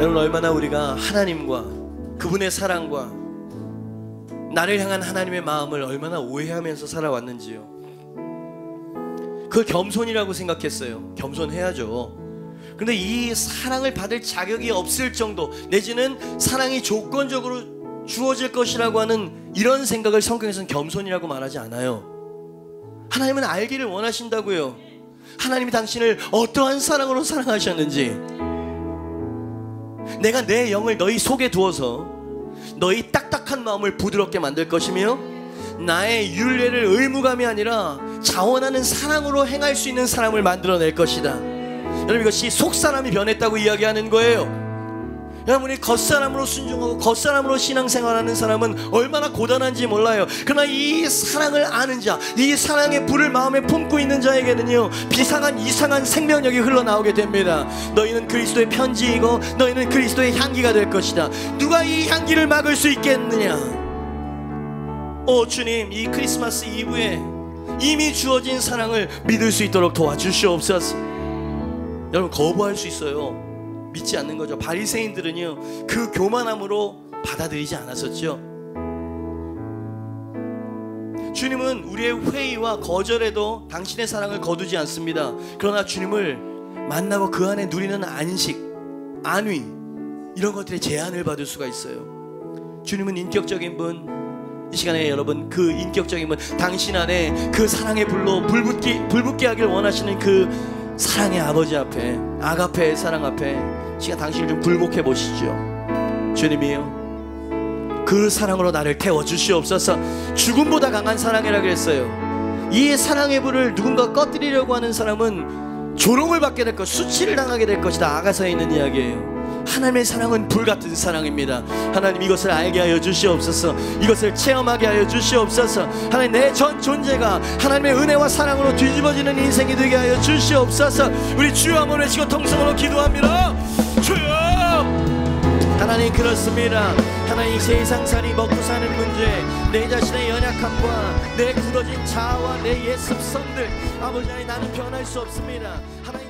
여러분, 얼마나 우리가 하나님과 그분의 사랑과 나를 향한 하나님의 마음을 얼마나 오해하면서 살아왔는지요. 그걸 겸손이라고 생각했어요. 겸손해야죠. 그런데 이 사랑을 받을 자격이 없을 정도, 내지는 사랑이 조건적으로 주어질 것이라고 하는 이런 생각을 성경에서는 겸손이라고 말하지 않아요. 하나님은 알기를 원하신다고요. 하나님이 당신을 어떠한 사랑으로 사랑하셨는지. 내가 내 영을 너희 속에 두어서 너희 딱딱한 마음을 부드럽게 만들 것이며 나의 율례를 의무감이 아니라 자원하는 사랑으로 행할 수 있는 사람을 만들어낼 것이다. 여러분, 이것이 속사람이 변했다고 이야기하는 거예요. 여러분이 겉사람으로 순종하고 겉사람으로 신앙생활하는 사람은 얼마나 고단한지 몰라요. 그러나 이 사랑을 아는 자, 이 사랑의 불을 마음에 품고 있는 자에게는요, 비상한 이상한 생명력이 흘러나오게 됩니다. 너희는 그리스도의 편지이고 너희는 그리스도의 향기가 될 것이다. 누가 이 향기를 막을 수 있겠느냐. 오 주님, 이 크리스마스 이브에 이미 주어진 사랑을 믿을 수 있도록 도와주시옵소서. 여러분, 거부할 수 있어요. 믿지 않는 거죠. 바리새인들은요, 그 교만함으로 받아들이지 않았었죠. 주님은 우리의 회의와 거절에도 당신의 사랑을 거두지 않습니다. 그러나 주님을 만나고 그 안에 누리는 안식, 안위, 이런 것들에 제한을 받을 수가 있어요. 주님은 인격적인 분, 이 시간에 여러분 그 인격적인 분, 당신 안에 그 사랑의 불로 불붙게 하길 원하시는 그 사랑의 아버지 앞에, 아가페의 사랑 앞에 시간 당신을 좀 굴복해 보시죠. 주님이요, 그 사랑으로 나를 태워 주시옵소서. 죽음보다 강한 사랑이라고 했어요. 이 사랑의 불을 누군가 꺼뜨리려고 하는 사람은 조롱을 받게 될 것, 수치를 당하게 될 것이다. 아가서에 있는 이야기예요. 하나님의 사랑은 불같은 사랑입니다. 하나님 이것을 알게 하여 주시옵소서. 이것을 체험하게 하여 주시옵소서. 하나님 내 전 존재가 하나님의 은혜와 사랑으로 뒤집어지는 인생이 되게 하여 주시옵소서. 우리 주여 한번 외치고 통성으로 기도합니다. 주여! 하나님 그렇습니다. 하나님 세상살이 먹고 사는 문제, 내 자신의 연약함과 내 굳어진 자아와 내 옛 습성들, 아버지 하나님 나는 변할 수 없습니다. 하나님